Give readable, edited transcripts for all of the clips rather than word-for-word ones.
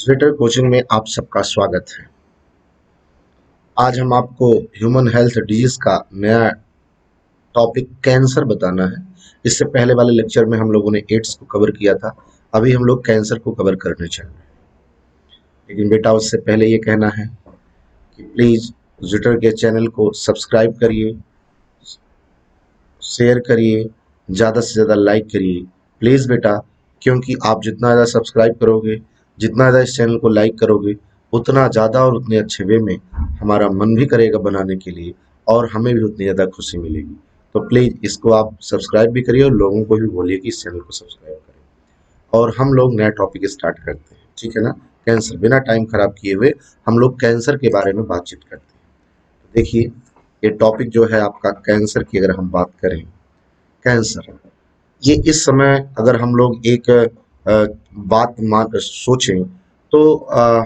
Twitter coaching में आप सबका स्वागत है। आज हम आपको ह्यूमन हेल्थ डिजीज का नया टॉपिक कैंसर बताना है। इससे पहले वाले लेक्चर में हम लोगों ने एड्स को कवर किया था। अभी हम लोग कैंसर को कवर करने चल रहे हैं। लेकिन बेटा उससे पहले ये कहना है कि प्लीज ट्विटर के चैनल को सब्सक्राइब करिए, शेयर करिए, ज़्यादा से ज़्यादा लाइक करिए प्लीज़ बेटा, क्योंकि आप जितना ज़्यादा सब्सक्राइब करोगे, जितना ज़्यादा इस चैनल को लाइक करोगे, उतना ज़्यादा और उतने अच्छे वे में हमारा मन भी करेगा बनाने के लिए और हमें भी उतनी ज़्यादा खुशी मिलेगी। तो प्लीज़ इसको आप सब्सक्राइब भी करिए और लोगों को भी बोलिए कि इस चैनल को सब्सक्राइब करें। और हम लोग नया टॉपिक स्टार्ट करते हैं, ठीक है ना। कैंसर, बिना टाइम खराब किए हुए हम लोग कैंसर के बारे में बातचीत करते हैं। देखिए, ये टॉपिक जो है आपका कैंसर की, अगर हम बात करें कैंसर, ये इस समय अगर हम लोग एक बात मान सोचें तो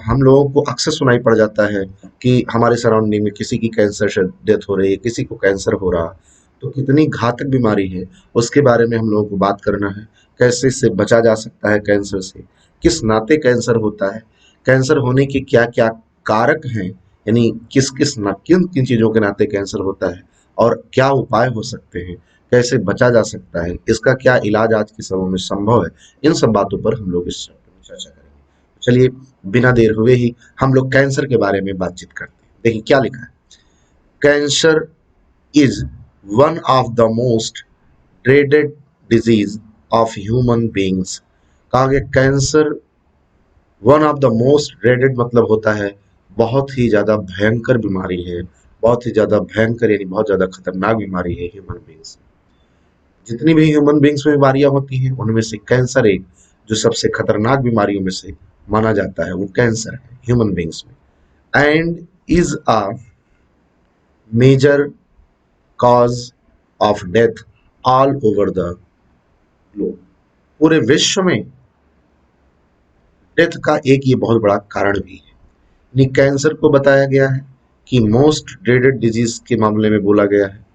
हम लोगों को अक्सर सुनाई पड़ जाता है कि हमारे सराउंडिंग में किसी की कैंसर से डेथ हो रही है, किसी को कैंसर हो रहा। तो कितनी घातक बीमारी है उसके बारे में हम लोगों को बात करना है। कैसे इससे बचा जा सकता है कैंसर से, किस नाते कैंसर होता है, कैंसर होने के क्या क्या कारक हैं, यानी किस किस किन किन चीज़ों के नाते कैंसर होता है और क्या उपाय हो सकते हैं, कैसे बचा जा सकता है, इसका क्या इलाज आज के समय में संभव है। इन सब बातों पर हम लोग इस चैप्टर में चर्चा करेंगे। चलिए बिना देर हुए ही हम लोग कैंसर के बारे में बातचीत करते हैं। देखिए क्या लिखा है, cancer is one of the most dreaded disease of human beings. कहा गया cancer one of the most dreaded मतलब होता है बहुत ही ज्यादा भयंकर बीमारी है, बहुत ही ज्यादा भयंकर यानी बहुत ज्यादा खतरनाक बीमारी है ह्यूमन बींग्स। जितनी भी ह्यूमन बींग्स में बीमारियां होती हैं उनमें से कैंसर एक जो सबसे खतरनाक बीमारियों में से माना जाता है, वो कैंसर है ह्यूमन बींग्स में। And is a major cause of death all over the globe. पूरे विश्व में डेथ का एक ये बहुत बड़ा कारण भी है। कैंसर को बताया गया है कि मोस्ट ड्रेडेड डिजीज के मामले में बोला गया है,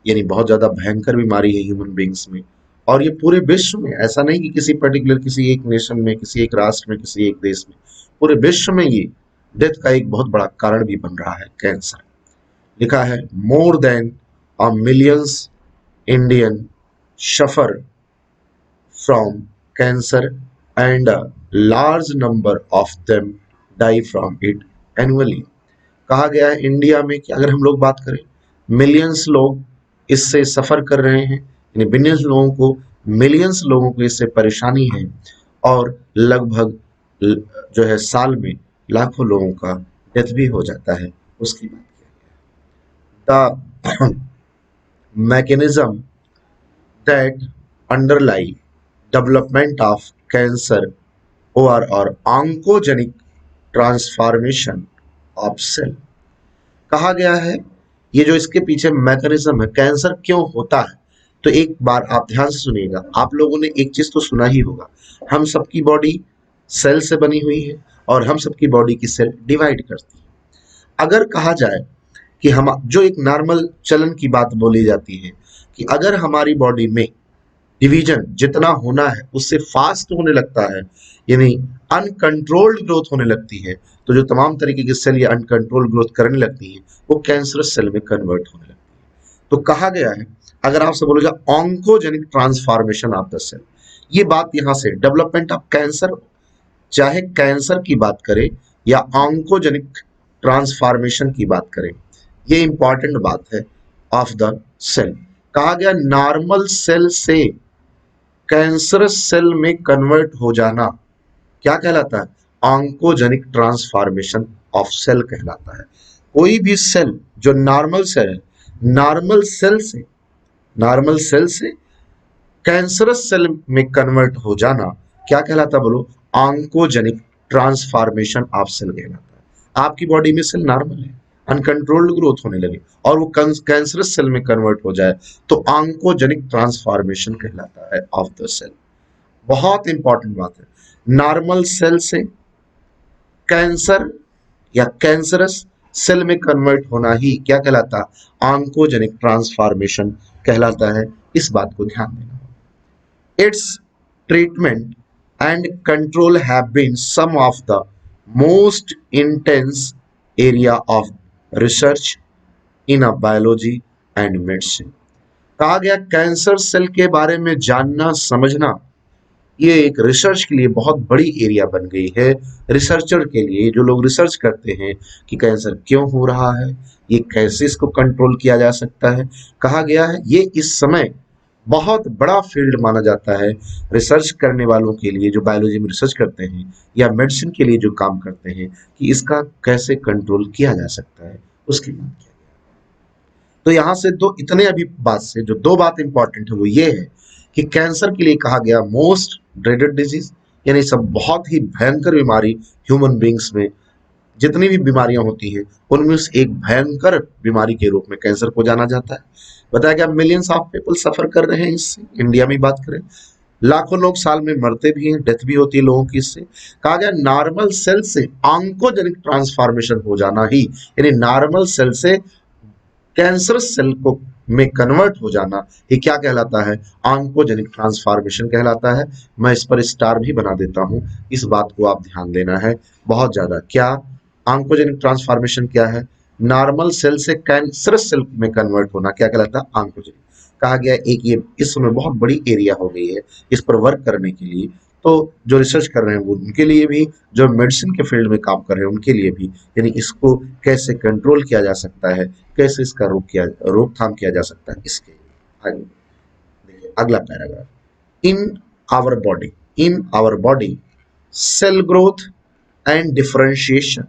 यानी बहुत ज्यादा भयंकर बीमारी है ह्यूमन बींग्स में। और ये पूरे विश्व में, ऐसा नहीं कि किसी पर्टिकुलर किसी एक नेशन में, किसी एक राष्ट्र में, किसी एक देश में, पूरे विश्व में ये डेथ का एक बहुत बड़ा कारण भी बन रहा है कैंसर। लिखा है more than a millions Indian suffer from cancer and a large number of them die from it annually. कहा गया है इंडिया में कि अगर हम लोग बात करें, मिलियंस लोग इससे सफर कर रहे हैं, यानी बिलियंस लोगों को, मिलियंस लोगों को इससे परेशानी है और लगभग जो है साल में लाखों लोगों का डेथ भी हो जाता है। उसकी बात किया गया the mechanism that अंडरलाई development of cancer और ऑन्कोजेनिक ट्रांसफॉर्मेशन ऑफ सेल। कहा गया है ये जो इसके पीछे मैकेनिज्म है, कैंसर क्यों होता है, तो एक बार आप ध्यान से सुनिएगा। आप लोगों ने एक चीज तो सुना ही होगा, हम सबकी बॉडी सेल से बनी हुई है और हम सबकी बॉडी की सेल डिवाइड करती है। अगर कहा जाए कि हम जो एक नॉर्मल चलन की बात बोली जाती है कि अगर हमारी बॉडी में डिवीजन जितना होना है उससे फास्ट होने लगता है, यानी अनकंट्रोल्ड ग्रोथ होने लगती है, तो जो तमाम तरीके की सेल या अनकंट्रोल्ड ग्रोथ करने लगती है वो कैंसरस सेल में कन्वर्ट होने लगती है। तो कहा गया है, अगर आपसे बोला जाए oncogenic transformation of the cell, ये बात यहां से डेवलपमेंट ऑफ कैंसर, चाहे कैंसर की बात करें या ऑन्कोजेनिक ट्रांसफॉर्मेशन की बात करें, ये इंपॉर्टेंट बात है ऑफ द सेल। कहा गया नॉर्मल सेल से कैंसरस सेल में कन्वर्ट हो जाना क्या कहलाता है, ऑन्कोजेनिक ट्रांसफॉर्मेशन ऑफ सेल कहलाता है। कोई भी सेल जो नॉर्मल सेल है, नॉर्मल सेल से कैंसरस सेल में कन्वर्ट हो जाना क्या कहलाता है, बोलो, ऑन्कोजेनिक ट्रांसफॉर्मेशन ऑफ सेल कहलाता है। आपकी बॉडी में सेल नॉर्मल है, अनकंट्रोल्ड ग्रोथ होने लगे और वो कैंसरस सेल में कन्वर्ट हो जाए तो ऑन्कोजेनिक ट्रांसफॉर्मेशन कहलाता है ऑफ द सेल। बहुत इंपॉर्टेंट बात है, नॉर्मल सेल से कैंसर या कैंसरस सेल में कन्वर्ट होना ही क्या कहलाता है, ऑन्कोजेनिक ट्रांसफॉर्मेशन कहलाता है। इस बात को ध्यान देना। Its treatment and control have been some of the most intense area of research in a biology and medicine. कहा गया कैंसर सेल के बारे में जानना समझना ये एक रिसर्च के लिए बहुत बड़ी एरिया बन गई है। रिसर्चर के लिए, जो लोग रिसर्च करते हैं कि कैंसर क्यों हो रहा है, ये कैसे इसको कंट्रोल किया जा सकता है, कहा गया है ये इस समय बहुत बड़ा फील्ड माना जाता है रिसर्च करने वालों के लिए, जो बायोलॉजी में रिसर्च करते हैं या मेडिसिन के लिए जो काम करते हैं, कि इसका कैसे कंट्रोल किया जा सकता है, उसकी बात किया। तो यहां से दो इतने अभी बात से जो दो बात इंपॉर्टेंट है वो ये है कि कैंसर के लिए कहा गया मोस्ट ड्रेडेड डिजीज, यानी सब बहुत ही भयंकर बीमारी ह्यूमन बींग्स में जितनी भी बीमारियां होती हैं उनमें से एक भयंकर बीमारी के रूप में कैंसर को जाना जाता है। बताया गया मिलियंस ऑफ पीपल सफर कर रहे हैं इससे। इंडिया में बात करें, लाखों लोग साल में मरते भी हैं, डेथ भी होती है लोगों की इससे। कहा गया नॉर्मल सेल से ऑन्कोजेनिक ट्रांसफॉर्मेशन हो जाना ही, यानी नॉर्मल सेल से कैंसर सेल को में कन्वर्ट हो जाना, ये क्या कहलाता है? ऑन्कोजेनिक ट्रांसफॉर्मेशन कहलाता है। मैं इस पर स्टार भी बना देता हूं, इस बात को आप ध्यान देना है बहुत ज्यादा। क्या ऑन्कोजेनिक ट्रांसफॉर्मेशन क्या है? नॉर्मल सेल से कैंसर सेल में कन्वर्ट होना क्या कहलाता है? ऑन्कोजेनिक। कहा गया एक ये इस समय बहुत बड़ी एरिया हो गई है इस पर वर्क करने के लिए। तो जो रिसर्च कर रहे हैं वो उनके लिए भी, जो मेडिसिन के फील्ड में काम कर रहे हैं उनके लिए भी, यानी इसको कैसे कंट्रोल किया जा सकता है, कैसे इसका रोकथाम किया जा सकता है, इसके आगे देखिए अगला paragraph. In our body cell growth and differentiation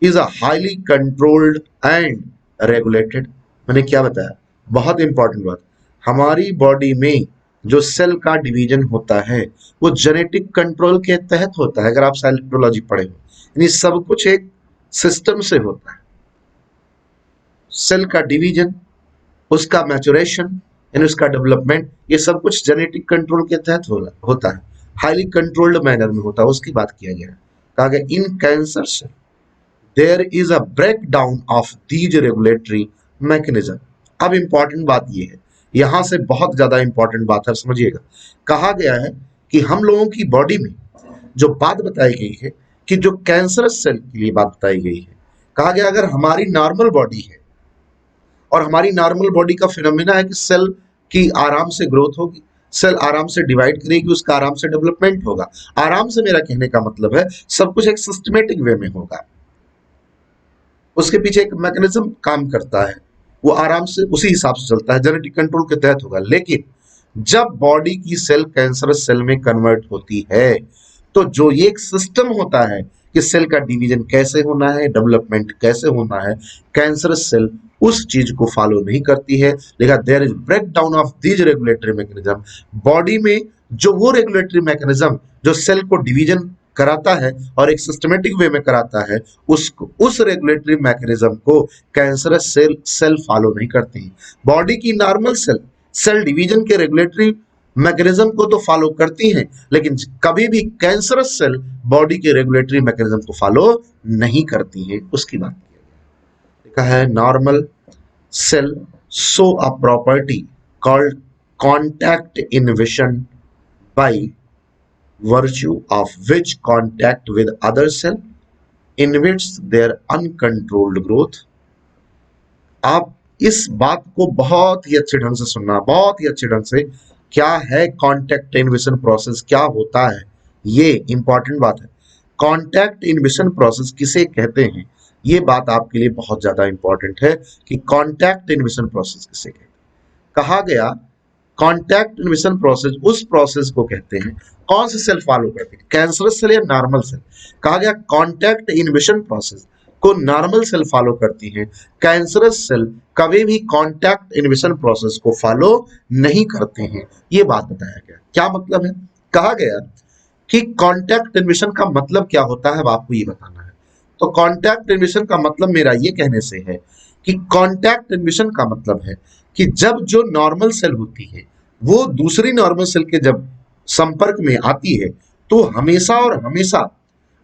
is a highly controlled and regulated. मैंने क्या बताया? बहुत इंपॉर्टेंट बात। हमारी बॉडी में जो सेल का डिवीजन होता है वो जेनेटिक कंट्रोल के तहत होता है। अगर आप साइटोलॉजी पढ़े हो, यानी सब कुछ एक सिस्टम से होता है। सेल का डिवीजन, उसका मैचुरेशन यानी उसका डेवलपमेंट, ये सब कुछ जेनेटिक कंट्रोल के तहत होता है, हाईली कंट्रोल्ड मैनर में होता है, उसकी बात किया गया। कहा गया in cancer cell there is a breakdown of these regulatory mechanism. अब इंपॉर्टेंट बात यह है, यहां से बहुत ज्यादा इंपॉर्टेंट बात है, समझिएगा। कहा गया है कि हम लोगों की बॉडी में जो बात बताई गई है कि जो कैंसर सेल के लिए बात बताई गई है, कहा गया अगर हमारी नॉर्मल बॉडी है और हमारी नॉर्मल बॉडी का फिनोमिना है कि सेल की आराम से ग्रोथ होगी, सेल आराम से डिवाइड करेगी, उसका आराम से डेवलपमेंट होगा। आराम से मेरा कहने का मतलब है सब कुछ एक सिस्टमेटिक वे में होगा, उसके पीछे एक मैकेनिज्म काम करता है, वो आराम से उसी हिसाब से चलता है, जेनेटिक कंट्रोल के तहत होगा। लेकिन जब बॉडी की सेल कैंसरस सेल में कन्वर्ट होती है तो जो ये एक सिस्टम होता है कि सेल का डिवीजन कैसे होना है, डेवलपमेंट कैसे होना है, कैंसरस सेल उस चीज को फॉलो नहीं करती है। लिखा there is break down of these regulatory mechanism. Body में जो वो रेगुलेटरी मैकेनिज्म जो सेल को डिवीजन कराता है और एक सिस्टमेटिक वे में कराता है, उसको उस रेगुलेटरी मैकेनिज्म को कैंसरस सेल फॉलो नहीं करती। बॉडी की नॉर्मल सेल डिवीजन के रेगुलेटरी मैकेनिज्म को तो फॉलो करती हैं, लेकिन कभी भी कैंसरस सेल बॉडी के रेगुलेटरी मैकेनिज्म को फॉलो नहीं करती हैं, उसकी बात लिखा है। Normal cell show a property called contact inhibition by virtue of which contact with other cell inhibits their uncontrolled growth। आप इस बात को बहुत ही अच्छे ढंग से सुनना, बहुत ही अच्छे ढंग से। क्या है कॉन्टैक्ट इनहिबिशन प्रोसेस, क्या होता है, ये इंपॉर्टेंट बात है। कॉन्टैक्ट इनहिबिशन प्रोसेस किसे कहते हैं, ये बात आपके लिए बहुत ज्यादा इंपॉर्टेंट है कि कॉन्टैक्ट इनहिबिशन प्रोसेस किसे कहते हैं। कहा गया कॉन्टैक्ट इनहिबिशन प्रोसेस उस प्रोसेस को कहते हैं, कौन से सेल फॉलो करते हैं, कैंसरस सेल या नॉर्मल सेल। कहा गया कॉन्टैक्ट इनहिबिशन प्रोसेस को नॉर्मल सेल फॉलो करती हैं, कैंसरस सेल कभी भी कॉन्टैक्ट इनहिबिशन प्रोसेस को फॉलो नहीं करते हैं। ये बात बताया गया। क्या मतलब है? कहा गया कि कॉन्टैक्ट इनहिबिशन का मतलब क्या होता है, अब आपको ये बताना है। तो कॉन्टैक्ट इनहिबिशन का मतलब मेरा ये कहने से है कि कॉन्टैक्ट इनहिबिशन का मतलब है कि जब जो नॉर्मल सेल होती है वो दूसरी नॉर्मल सेल के जब संपर्क में आती है तो हमेशा और हमेशा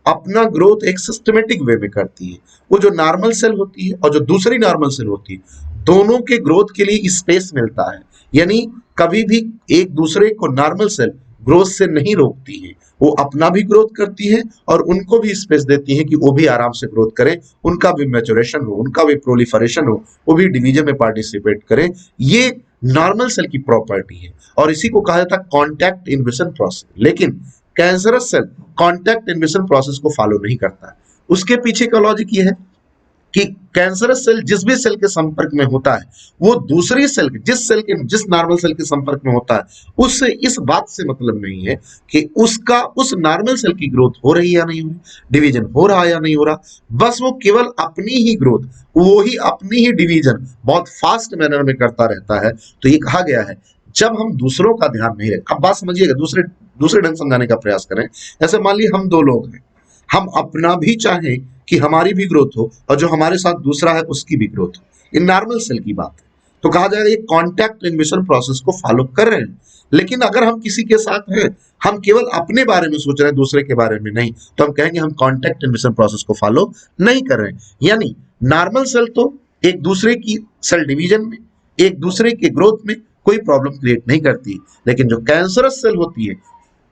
अपना ग्रोथ एक सिस्टमेटिक वे में करती है। वो जो नॉर्मल सेल होती है और जो दूसरी नॉर्मल सेल होती है, दोनों के ग्रोथ के लिए स्पेस मिलता है, यानी कभी भी एक दूसरे को नॉर्मल सेल ग्रोथ से नहीं रोकती है, वो अपना भी ग्रोथ करती है और उनको भी स्पेस देती है कि वो भी आराम से ग्रोथ करें, उनका भी मैच्योरेशन हो, उनका भी प्रोलिफरेशन हो, वो भी डिवीजन में पार्टिसिपेट करें। ये नॉर्मल सेल की प्रॉपर्टी है और इसी को कहा जाता है कॉन्टैक्ट इन्वेशन प्रोसेस। लेकिन cancerous cell contact invasion process को फॉलो नहीं करता है। उसके पीछे का लॉजिक ये है कि कैंसरस सेल जिस भी सेल के संपर्क में होता है वो दूसरी सेल के जिस नॉर्मल सेल के संपर्क में होता है उससे इस बात से मतलब नहीं है कि उसका उस नॉर्मल सेल की ग्रोथ हो रही है या नहीं हो रही, डिवीजन हो रहा है या नहीं हो रहा, बस वो केवल अपनी ही ग्रोथ, वो ही अपनी ही डिवीजन बहुत फास्ट मैनर में करता रहता है। तो ये कहा गया है जब हम दूसरों का ध्यान नहीं रखें। अब बात समझिएगा, दूसरे दूसरे ढंग समझाने का प्रयास करें। ऐसे मान लीजिए हम दो लोग हैं, हम अपना भी चाहें कि हमारी भी ग्रोथ हो और जो हमारे साथ दूसरा है उसकी भी ग्रोथ हो, ये नॉर्मल सेल की बात है। तो कहा जाएगा ये कॉन्टैक्ट इन्वेशन प्रोसेस को फॉलो कर रहे हैं। लेकिन अगर हम किसी के साथ हैं, हम केवल अपने बारे में सोच रहे हैं, दूसरे के बारे में नहीं, तो हम कहेंगे हम कॉन्टैक्ट इन्वेशन प्रोसेस को फॉलो नहीं कर रहे हैं। यानी नॉर्मल सेल तो एक दूसरे की सेल डिवीजन में, एक दूसरे के ग्रोथ में कोई प्रॉब्लम क्रिएट नहीं करती। लेकिन जो कैंसरस सेल होती है,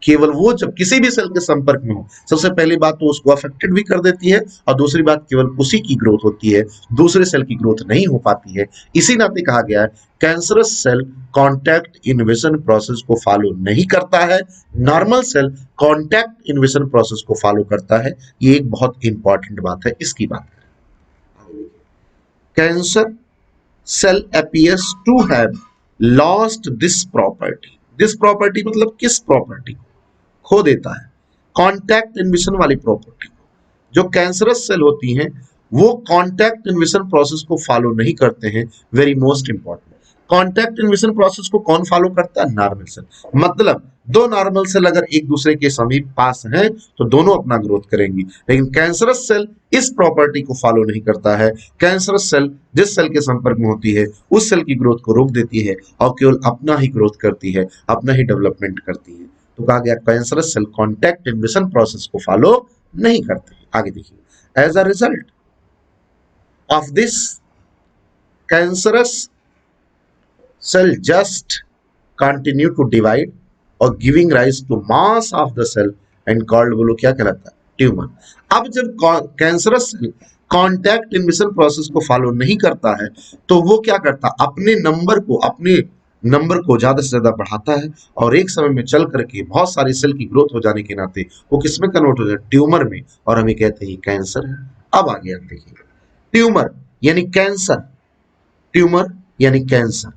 केवल वो जब किसी भी सेल के संपर्क में हो, सबसे पहली बात तो उसको अफेक्टेड भी कर देती है और दूसरी बात केवल उसी की ग्रोथ होती है, दूसरे सेल की ग्रोथ नहीं हो पाती है। इसी नाते कहा गया है cancerous cell contact invasion process को फॉलो नहीं करता है, normal cell contact invasion process को फॉलो करता है। ये एक बहुत इंपॉर्टेंट बात है, इसकी बात करें। Cancer cell appears to have lost this property. This property मतलब किस प्रॉपर्टी को खो देता है? कॉन्टैक्ट इन्वेशन वाली प्रॉपर्टी को। जो कैंसरस सेल होती हैं वो कॉन्टैक्ट इन्वेशन प्रोसेस को फॉलो नहीं करते हैं। Very most important, contact invasion process को कौन फॉलो करता है? Normal cell. मतलब दो नॉर्मल सेल अगर एक दूसरे के समीप पास हैं तो दोनों अपना ग्रोथ करेंगी। लेकिन कैंसरस सेल इस प्रॉपर्टी को फॉलो नहीं करता है। कैंसरस सेल जिस सेल के संपर्क में होती है उस सेल की ग्रोथ को रोक देती है और केवल अपना ही ग्रोथ करती है, अपना ही डेवलपमेंट करती है। तो कहा गया cancerous cell contact invasion process को फॉलो नहीं करते। आगे देखिए, as a result of this cancerous cell just continue to divide or giving rise to mass of the cell and called बोलो क्या कहलाता है? ट्यूमर। अब जब cancerous cell contact invasion process को फॉलो नहीं करता है तो वो क्या करता है? अपने नंबर को ज्यादा से ज्यादा बढ़ाता है और एक समय में चल करके बहुत सारी सेल की ग्रोथ हो जाने के नाते वो किसमें कन्वर्ट हो जाए? ट्यूमर में। और हमें कहते हैं कैंसर है। अब आगे आप देखिए, ट्यूमर यानी कैंसर, ट्यूमर यानी कैंसर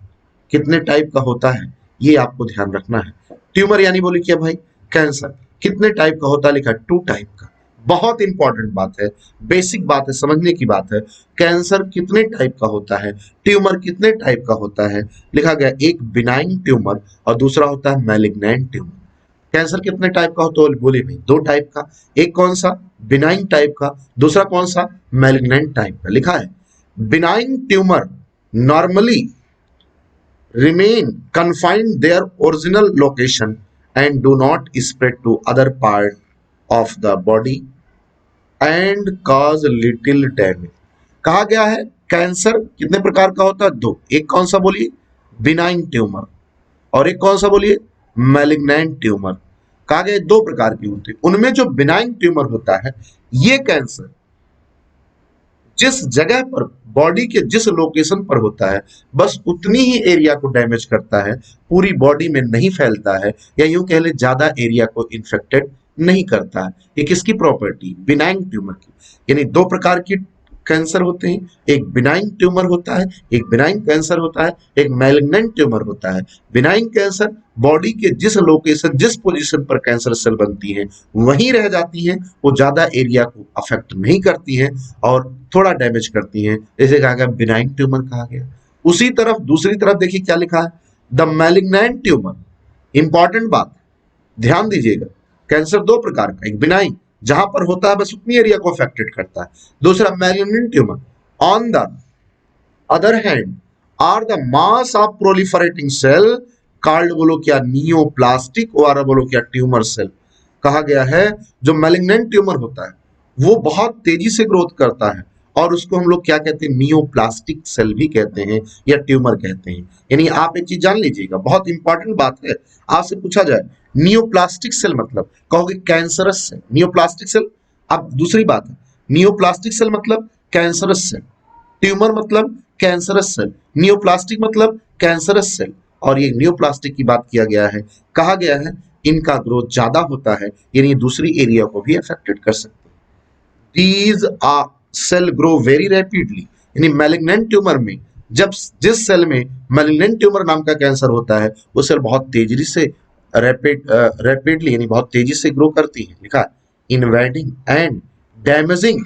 कितने टाइप का होता है ये आपको ध्यान रखना है। ट्यूमर यानी बोली क्या भाई? कैंसर। कितने टाइप का होता है? लिखा 2 टाइप का। बहुत इंपॉर्टेंट बात है, बेसिक बात है, समझने की बात है। कैंसर कितने टाइप का होता है, ट्यूमर कितने टाइप का होता है? लिखा गया एक बिनाइन ट्यूमर और दूसरा होता है मैलिग्नेंट ट्यूमर। कैंसर कितने टाइप का होता है? बोले भाई 2 टाइप का। एक कौन सा? बिनाइन टाइप का। दूसरा कौन सा? मैलिग्नेंट टाइप का। लिखा है benign tumour normally remain confined their original location and do not spread to other part of the body and cause little damage। कहा गया है कैंसर कितने प्रकार का होता है? 2। एक कौन सा बोलिए? Benign tumour. और एक कौन सा बोलिए? Malignant tumour. कहा गया 2 प्रकार के होते हैं। उनमें जो बिनाइन ट्यूमर होता है, ये कैंसर जिस जगह पर बॉडी के जिस लोकेशन पर होता है बस उतनी ही एरिया को डैमेज करता है, पूरी बॉडी में नहीं फैलता है, या यूं कह ले ज्यादा एरिया को इन्फेक्टेड नहीं करता है। ये किसकी प्रॉपर्टी? बिनाइन ट्यूमर की। यानी 2 प्रकार की कैंसर होते हैं, एक बिनाइन ट्यूमर होता है, एक बिनाइन कैंसर होता है, एक मैलिग्नेंट ट्यूमर होता है। बिनाइन कैंसर बॉडी के जिस लोकेशन जिस पोजीशन पर कैंसर सेल बनती हैं वहीं रह जाती हैं, वो ज्यादा एरिया को अफेक्ट नहीं करती हैं और थोड़ा डैमेज करती हैं, इसे कहा गया बिनाइन ट्यूमर कहा गया। उसी तरफ दूसरी तरफ देखिए क्या लिखा है, द मैलिग्नेंट ट्यूमर। इंपॉर्टेंट बात, ध्यान दीजिएगा, कैंसर 2 प्रकार का, एक बिनाइन जहां पर होता है बस उतनी एरिया को अफेक्टेड करता है, दूसरा malignant tumour. On the other hand are the mass of proliferating cell called बोलो क्या? नियोप्लास्टिक, और बोलो क्या? Tumour cell. कहा गया है जो मैलिग्नेंट ट्यूमर होता है वो बहुत तेजी से ग्रोथ करता है और उसको हम लोग क्या कहते हैं, नियोप्लास्टिक सेल भी कहते हैं या ट्यूमर कहते हैं। यानी आप एक चीज जान लीजिएगा, बहुत इंपॉर्टेंट बात है, आपसे पूछा जाए नियोप्लास्टिक सेल मतलब कहोगे कैंसरस सेल, नियोप्लास्टिक सेल। अब दूसरी बात है, नियोप्लास्टिक सेल मतलब कैंसरस सेल, ट्यूमर मतलब कैंसरस सेल, नियोप्लास्टिक मतलब कैंसरस सेल। और ये नियोप्लास्टिक की बात किया गया है, कहा गया है इनका ग्रोथ ज्यादा होता है, यानी दूसरी एरिया को भी अफेक्टेड कर सकते हैं। These are cell grow very rapidly, यानी मैलिग्नेंट ट्यूमर में जब जिस सेल में मैलिग्नेंट ट्यूमर नाम का कैंसर होता है वो सेल बहुत तेजी से रैपिडली यानी बहुत तेजी से ग्रो करती है। लिखा invading and damaging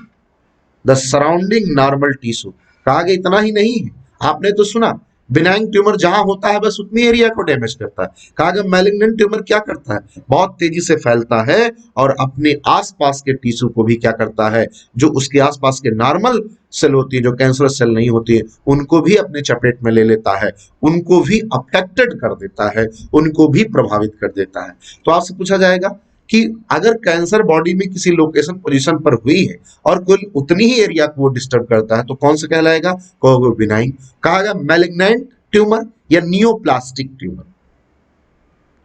the surrounding normal tissue. कहा गया इतना ही नहीं है, आपने तो सुना बिनाइन ट्यूमर जहां होता है बस उतनी एरिया को डैमेज करता है। कहा गया मैलिग्नेंट ट्यूमर क्या करता है, बहुत तेजी से फैलता है और अपने आसपास के टिश्यू को भी क्या करता है, जो उसके आसपास के नॉर्मल सेल होती है, जो कैंसरस सेल नहीं होती है, उनको भी अपने चपेट में ले लेता है, उनको भी अफेक्टेड कर देता है, उनको भी प्रभावित कर देता है। तो आपसे पूछा जाएगा कि अगर कैंसर बॉडी में किसी लोकेशन पोजीशन पर हुई है और कोई उतनी ही एरिया को वो डिस्टर्ब करता है तो कौन सा कहलाएगा, कहोगे बिनाइन। कहा गया मैलिग्नेंट ट्यूमर या नियोप्लास्टिक ट्यूमर,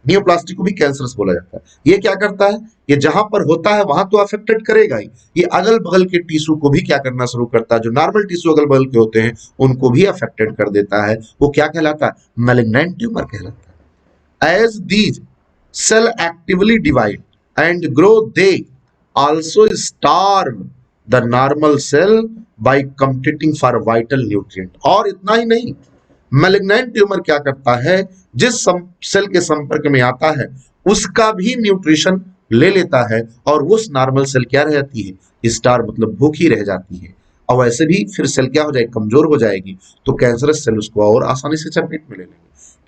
नियोप्लास्टिक को भी कैंसरस बोला जाता है। ये क्या करता है, ये जहां पर होता है वहां तो अफेक्टेड करेगा ही, ये अगल बगल के टिश्यू को भी क्या करना शुरू करता है, जो नॉर्मल टिश्यू अगल बगल के होते हैं उनको भी अफेक्टेड कर देता है। वो क्या कहलाता है, मैलिग्नेंट ट्यूमर कहलाता है। As these cell actively divide and grow, they also starve the normal cell by competing for vital nutrient। और इतना ही नहीं, मैलिग्नेंट ट्यूमर क्या करता है, जिस सेल के संपर्क में आता है उसका भी न्यूट्रिशन ले लेता है और उस नॉर्मल सेल क्या रह जाती है, स्टार मतलब भूखी रह जाती है। और वैसे भी फिर सेल क्या हो जाएगी, कमजोर हो जाएगी, तो कैंसरस सेल उसको और आसानी से चपेट में ले लेंगे।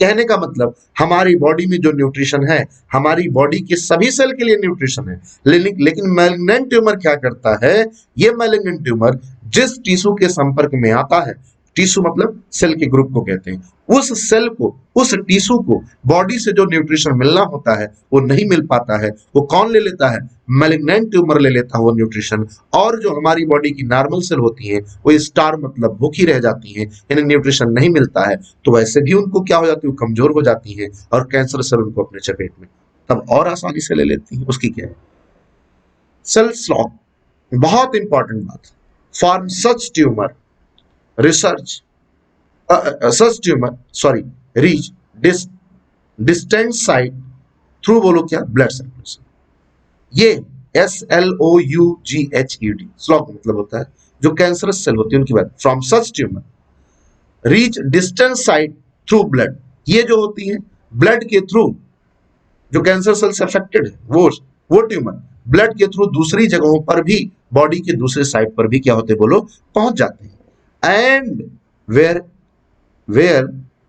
कहने का मतलब हमारी बॉडी में जो न्यूट्रिशन है, हमारी बॉडी के सभी सेल के लिए न्यूट्रिशन है, लेकिन मैलिग्नेंट ट्यूमर क्या करता है, ये मैलिग्नेंट ट्यूमर जिस टिश्यू के संपर्क में आता है, टिश्यू मतलब सेल के ग्रुप को कहते हैं, उस सेल को, उस टिश्यू को बॉडी से जो न्यूट्रिशन मिलना होता है वो नहीं मिल पाता है। वो कौन ले लेता है, मैलिग्नेंट ट्यूमर ले लेता है वो न्यूट्रिशन। और जो हमारी बॉडी की नॉर्मल सेल होती है वो स्टार मतलब भूखी रह जाती है, यानी न्यूट्रिशन नहीं मिलता है, तो वैसे भी उनको क्या हो जाती है, वो कमजोर हो जाती है और कैंसर सेल उनको अपने चपेट में तब और आसानी से ले लेती है। उसकी क्या है, सेल स्लॉक, बहुत इंपॉर्टेंट बात। Form such tumour research such tumor sorry reach distant site through, बोलो क्या, ब्लड सर्कुलेशन। ये SLOUGHED स्लॉक मतलब होता है जो कैंसरस सेल होती है उनकी बात। From such tumour reach distant site through blood, ये जो होती है ब्लड के थ्रू, जो कैंसर सेल से अफेक्टेड है वो ट्यूमर ब्लड के थ्रू दूसरी जगहों पर भी, बॉडी के दूसरे साइड पर भी क्या होते बोलो, पहुंच जाते हैं। And where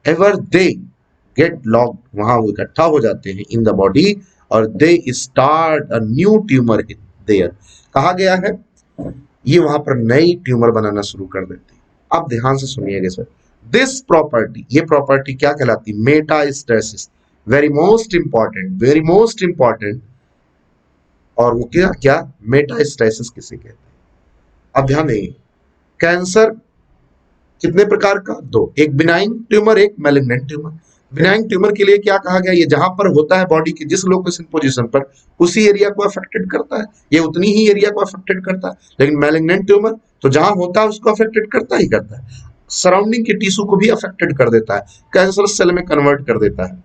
ever they get locked, वहां वो इकट्ठा हो जाते हैं इन द बॉडी और they start a new tumour there. कहा गया है ये वहां पर नई ट्यूमर बनाना शुरू कर देते हैं। अब ध्यान से सुनिएगा सर, दिस प्रॉपर्टी, ये प्रॉपर्टी क्या कहलाती, मेटास्टेसिस, वेरी मोस्ट इंपॉर्टेंट। और वो क्या मेटास्टेसिस किसे कहते हैं। अब ध्यान देंगे, कैंसर कितने प्रकार का, दो, एक बिनाइन ट्यूमर, एक मैलिग्नेंट ट्यूमर। बिनाइन ट्यूमर के लिए क्या कहा गया, ये जहां पर होता है बॉडी की जिस लोकेशन पोजीशन पर, उसी एरिया को अफेक्टेड करता है, ये उतनी ही एरिया को अफेक्टेड करता है। लेकिन मैलिग्नेंट ट्यूमर तो जहां होता है उसको अफेक्टेड करता ही करता है, सराउंडिंग के टिश्यू को भी अफेक्टेड कर देता है, कैंसर सेल में कन्वर्ट कर देता है।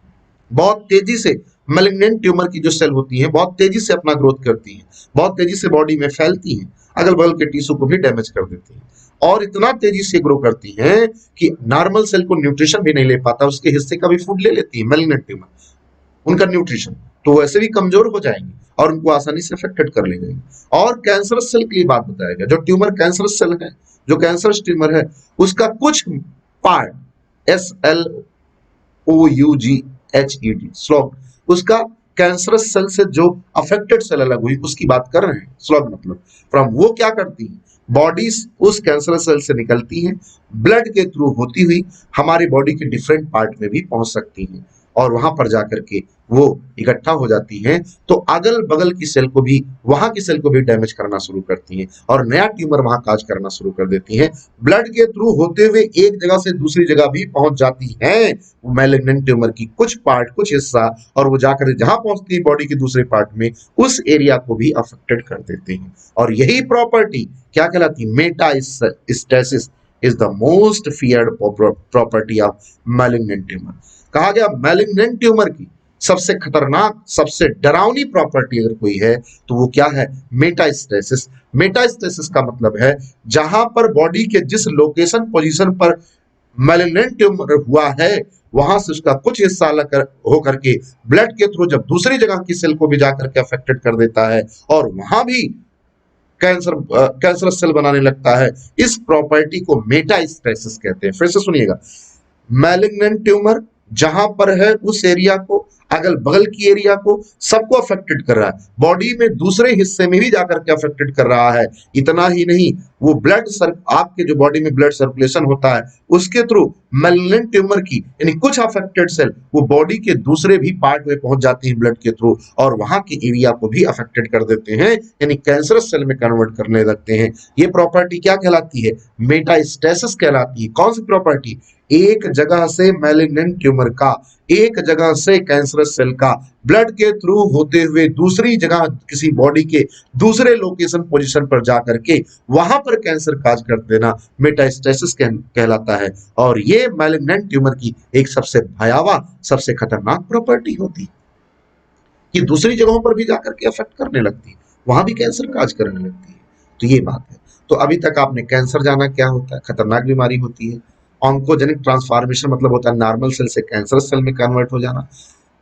बहुत तेजी से मैलिग्नेंट ट्यूमर की जो सेल होती है बहुत तेजी से अपना ग्रोथ करती है, बहुत तेजी से बॉडी में फैलती है, अगल बगल के टिश्यू को भी डैमेज कर देती है और इतना तेजी से ग्रो करती है कि नॉर्मल सेल को न्यूट्रिशन भी नहीं ले पाता, उसके हिस्से का भी फूड ले लेती है मैलिग्नेंट ट्यूमर, उनका न्यूट्रिशन, तो वैसे भी कमजोर हो जाएंगे और उनको आसानी से अफेक्टेड कर लेंगे। और कैंसर सेल की बात बताया गया, जो ट्यूमर कैंसर सेल है, जो कैंसर ट्यूमर है उसका कुछ पार्ट SLOUGHED स्लॉग, उसका कैंसरस सेल से जो अफेक्टेड सेल अलग हुई उसकी बात कर रहे हैं। स्लॉग मतलब फ्रॉम, वो क्या करती है, बॉडी उस कैंसरस सेल से निकलती हैं, ब्लड के थ्रू होती हुई हमारे बॉडी के डिफरेंट पार्ट में भी पहुंच सकती हैं और वहां पर जाकर के वो इकट्ठा हो जाती हैं, तो अगल बगल की सेल को भी, वहां की सेल को भी डैमेज करना शुरू करती हैं और नया ट्यूमर वहां काज करना शुरू कर देती हैं। ब्लड के थ्रू होते हुए एक जगह से दूसरी जगह भी पहुंच जाती हैं मैलिग्नेंट ट्यूमर की कुछ पार्ट, कुछ हिस्सा, और वो जाकर जहां पहुंचती है बॉडी के दूसरे पार्ट में, उस एरिया को भी अफेक्टेड कर देते हैं। और यही प्रॉपर्टी क्या कहलाती है? Metastasis is the most feared property of malignant tumour. कहा गया मैलिग्नेंट ट्यूमर की सबसे खतरनाक, सबसे डरावनी प्रॉपर्टी अगर कोई है तो वो क्या है? मेटास्टेसिस। मेटास्टेसिस का मतलब है जहां पर बॉडी के जिस लोकेशन पोजीशन पर मैलिग्नेंट ट्यूमर हुआ है वहां से उसका कुछ हिस्सा अलग होकर के ब्लड के थ्रू जब दूसरी जगह की सेल को भी जाकर के अफेक्टेड कर देता है और वहां भी कैंसरस सेल बनाने लगता है। इस प्रॉपर्टी को मेटास्टेसिस कहते हैं। फिर से सुनिएगा, मैलिग्नेंट ट्यूमर जहां पर है उस एरिया को, अगल बगल की एरिया को, सबको अफेक्टेड कर रहा है, बॉडी में दूसरे हिस्से में भी जाकर के अफेक्टेड कर रहा है। इतना ही नहीं, वो आपके जो बॉडी में ब्लड सर्कुलेशन होता है उसके थ्रू मैलिग्नेंट ट्यूमर की यानी कुछ अफेक्टेड सेल वो बॉडी के दूसरे भी पार्ट में पहुंच जाती है ब्लड के थ्रू और वहां के एरिया को भी अफेक्टेड कर देते हैं, यानी कैंसरस सेल में कन्वर्ट करने लगते हैं। ये प्रॉपर्टी क्या कहलाती है? मेटास्टेसिस कहलाती है। कौन सी प्रॉपर्टी? एक जगह से मैलिग्नेंट ट्यूमर का, एक जगह से कैंसरस सेल का ब्लड के थ्रू होते हुए दूसरी जगह किसी बॉडी के दूसरे लोकेशन पोजीशन पर जाकर के वहां पर कैंसर काज कर देना मेटास्टेसिस कहलाता है। और ये मैलिग्नेंट ट्यूमर की एक सबसे भयावह, सबसे खतरनाक प्रॉपर्टी होती है कि दूसरी जगहों पर भी जाकर के अफेक्ट करने लगती है, वहां भी कैंसर काज करने लगती है। तो ये बात है। तो अभी तक आपने कैंसर जाना क्या होता है, खतरनाक बीमारी होती है। ऑन्कोजेनिक ट्रांसफॉर्मेशन मतलब होता है नॉर्मल सेल से कैंसर सेल में कन्वर्ट हो जाना।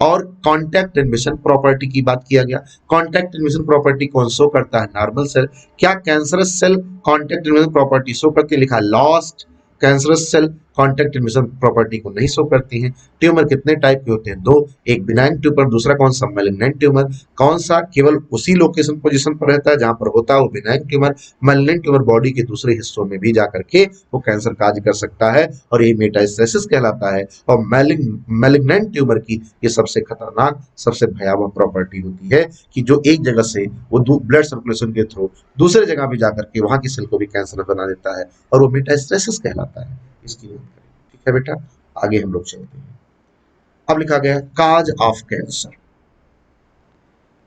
और कॉन्टैक्ट इन्वेशन प्रॉपर्टी की बात किया गया। कॉन्टैक्ट इन्वेशन प्रॉपर्टी कौन शो करता है? Normal cell. क्या cancerous cell contact invasion property show करती है? लिखा lost. Cancerous cell contact invasion property को नहीं शो करती हैं। ट्यूमर कितने टाइप के होते हैं? दो, एक बिनाइन ट्यूमर, दूसरा कौन सा? Malignant tumour. कौन सा? केवल उसी लोकेशन पोजीशन पर रहता है जहां पर होता है वो benign tumour. Malignant tumour body के दूसरे हिस्सों में भी जाकर के वो कैंसर काज कर सकता है और ये मेटास्टेसिस कहलाता है। और मैलिग्नेंट ट्यूमर की ये सबसे खतरनाक, सबसे भयावह प्रॉपर्टी होती है कि जो एक जगह से वो ब्लड सर्कुलेशन के थ्रू दूसरे जगह भी जाकर के वहां की सेल को भी कैंसर बना देता है और वो मेटास्टेसिस कहलाता है। इसकी बात करें, ठीक है बेटा। आगे हम लोग चलते हैं। अब लिखा गया cause of cancer.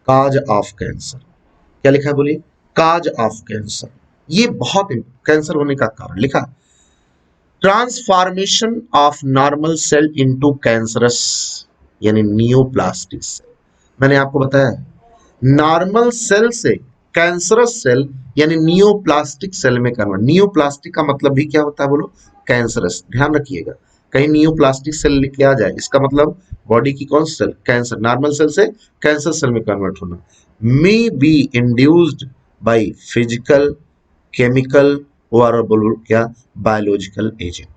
Cause of cancer क्या लिखा है बोलिए? Cause of cancer. ये बहुत कैंसर होने का कारण लिखा, transformation of normal cell into cancerous यानी नियोप्लास्टिक सेल। मैंने आपको बताया नॉर्मल सेल से कैंसरस सेल यानी नियोप्लास्टिक सेल में कन्वर्ट। नियोप्लास्टिक का मतलब भी क्या होता है बोलो? कैंसरस। ध्यान रखिएगा, कहीं नियोप्लास्टिक सेल लिखे आ जाए इसका मतलब बॉडी की कौन सी सेल? कैंसर। नॉर्मल सेल से कैंसर सेल में कन्वर्ट होना। May be induced by physical, chemical और बोलो क्या? Biological agent.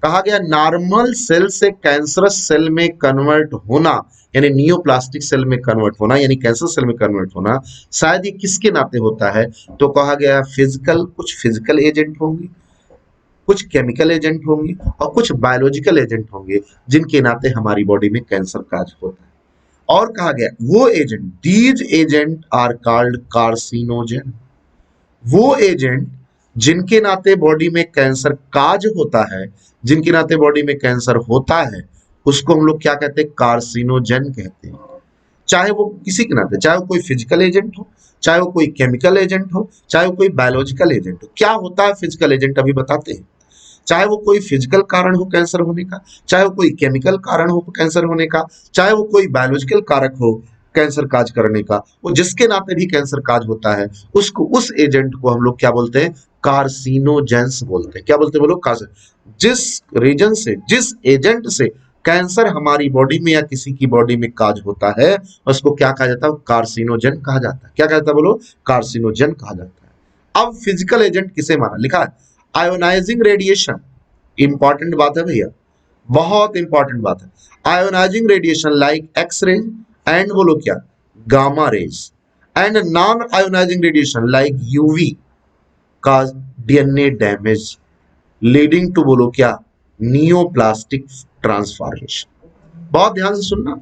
कहा गया नॉर्मल सेल से कैंसरस सेल में कन्वर्ट होना यानी नियोप्लास्टिक सेल में कन्वर्ट होना यानी कैंसर सेल में कन्वर्ट होना शायद ये किसके नाते होता है? तो कहा गया फिजिकल, कुछ फिजिकल एजेंट होंगे, कुछ केमिकल एजेंट होंगे और कुछ बायोलॉजिकल एजेंट होंगे जिनके नाते हमारी बॉडी में कैंसर काज होता है। और कहा गया वो agent, these agent are called carcinogen. वो एजेंट जिनके नाते बॉडी में कैंसर काज होता है, जिनके नाते बॉडी में कैंसर होता है, उसको हम लोग क्या कहते हैं? कार्सिनोजेन कहते हैं। चाहे वो किसी के नाते, चाहे वो कोई फिजिकल एजेंट हो, चाहे वो कोई केमिकल एजेंट हो, चाहे वो कोई बायोलॉजिकल एजेंट हो। क्या होता है फिजिकल एजेंट अभी बताते हैं। चाहे वो कोई फिजिकल कारण हो कैंसर होने का, चाहे वो कोई केमिकल कारण हो कैंसर होने का, चाहे वो कोई बायोलॉजिकल कारक हो कैंसर काज करने का, वो जिसके नाते भी कैंसर काज होता है उसको, उस एजेंट को हम लोग क्या बोलते हैं? कार्सिनोजेंस बोलते हैं। क्या बोलते हैं बोलो? कार्सिन। जिस रीजन से, जिस एजेंट से कैंसर हमारी बॉडी में या किसी की बॉडी में काज होता है उसको क्या कहा जाता है? कार्सिनोजेन कहा जाता है। क्या कहता है बोलो? कार्सिनोजेन कहा जाता है। अब फिजिकल एजेंट किसे माना? लिखा है आयोनाइजिंग रेडिएशन। इंपॉर्टेंट बात है भैया, बहुत इंपॉर्टेंट बात है। Ionising radiation like X rays and बोलो क्या? Gamma rays and non ionising radiation like UV cause DNA damage leading to बोलो क्या? Neoplastic transformation. बहुत ध्यान से सुनना।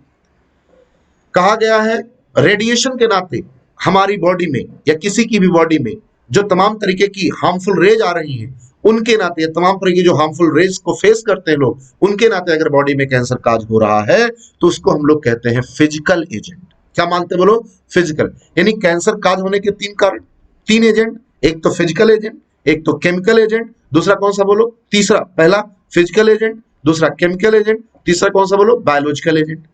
कहा गया है रेडिएशन के नाते हमारी बॉडी में या किसी की भी बॉडी में जो तमाम तरीके की हार्मफुल रेज आ रही हैं, उनके नाते या तमाम तरह की जो हार्मफुल रेज को फेस करते हैं लोग, उनके नाते अगर बॉडी में कैंसर काज हो रहा है तो उसको हम लोग कहते हैं फिजिकल एजेंट। क्या मानते हैं बोलो? फिजिकल। यानी कैंसर काज होने के तीन कारण, तीन एजेंट, एक तो फिजिकल एजेंट, एक तो केमिकल एजेंट, दूसरा कौन सा बोलो? तीसरा, पहला फिजिकल एजेंट, दूसरा केमिकल एजेंट, तीसरा कौन सा बोलो? Biological agent.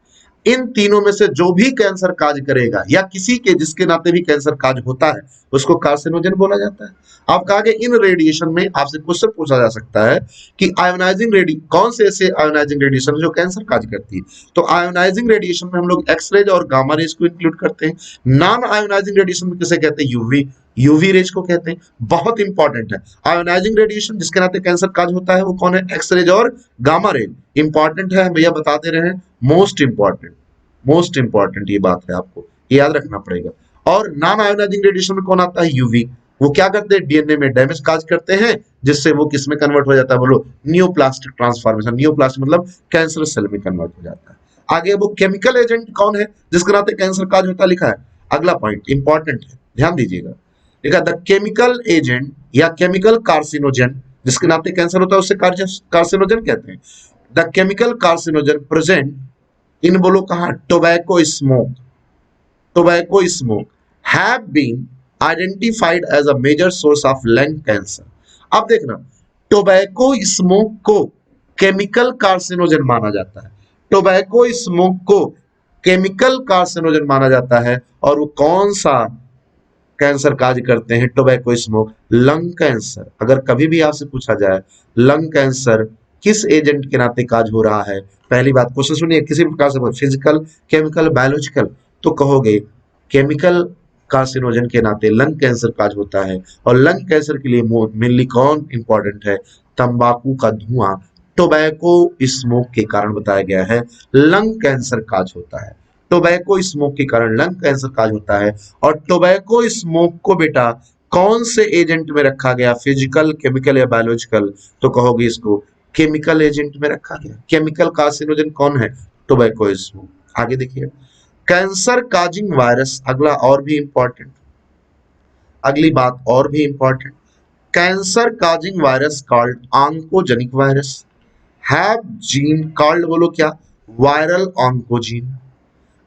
इन तीनों में से जो भी कैंसर काज करेगा या किसी के जिसके नाते भी कैंसर काज होता है उसको कार्सिनोजन बोला जाता है। आप कहा गया इन रेडिएशन में आपसे क्वेश्चन पूछा जा सकता है कि आयोनाइजिंग कौन से ऐसे आयोनाइजिंग रेडिएशन जो कैंसर काज करती है? तो आयोनाइजिंग रेडिएशन में हम लोग एक्सरेज और गामा रेज को इंक्लूड करते हैं। नॉन आयोनाइजिंग रेडिएशन में किसे कहते हैं? यूवी रेज को कहते हैं। बहुत इंपॉर्टेंट है। आयोनाइजिंग रेडिएशन जिसके नाते कैंसर काज होता है वो कौन है? एक्सरेज और गामा रेज। इंपॉर्टेंट है, भैया बता दे रहे हैं, मोस्ट इंपॉर्टेंट ये बात है, आपको ये याद रखना पड़ेगा। और नॉन आयोनाइजिंग रेडिएशन में कौन आता है? यूवी। वो क्या करते हैं? डीएनए में डैमेज काज करते हैं, जिससे वो किस में कन्वर्ट हो जाता है? बोलो, न्यूप्लास्टिक ट्रांसफॉर्मेशन। न्यूप्लास्टिक मतलब कैंसर सेल में कन्वर्ट हो जाता है। आगे वो केमिकल एजेंट कौन है जिसके नाते कैंसर काज होता है? लिखा है, अगला पॉइंट इंपॉर्टेंट है, ध्यान दीजिएगा। लिखा द केमिकल एजेंट या केमिकल कार्सिनोजन जिसके नाते कैंसर होता है उससे कार्सिनोजन कहते हैं। The chemical carcinogen present in, बोलो कहा? tobacco smoke have been identified as a major source of lung cancer। अब देखना, टोबैको स्मोक को केमिकल कार्सिनोजन माना जाता है। टोबैको स्मोक को केमिकल कार्सिनोजन माना जाता है। और वो कौन सा कैंसर काज करते हैं? Tobacco smoke, lung cancer. अगर कभी भी आपसे पूछा जाए लंग कैंसर किस एजेंट के नाते काज हो रहा है, पहली बात क्वेश्चन सुनिए, किसी प्रकार से फिजिकल, केमिकल, बायोलॉजिकल, तो कहोगे केमिकल कार्सिनोजन के नाते लंग कैंसर काज होता है। और लंग कैंसर के लिए मेनली कौन इंपॉर्टेंट है? तंबाकू का धुआं, टोबैको स्मोक के कारण बताया गया है लंग कैंसर काज होता है। टोबैको स्मोक के कारण लंग कैंसर काज होता है। और टोबैको स्मोक को बेटा कौन से एजेंट में रखा गया? फिजिकल, केमिकल या बायोलॉजिकल? तो कहोगे इसको केमिकल एजेंट में रखा गया। केमिकल कार्सिनोजन कौन है? Tobacco smoke. आगे देखिए, कैंसर काजिंग वायरस, अगला और भी इंपॉर्टेंट, अगली बात और भी important. Cancer causing virus called oncogenic virus have gene called, बोलो क्या? Viral oncogene.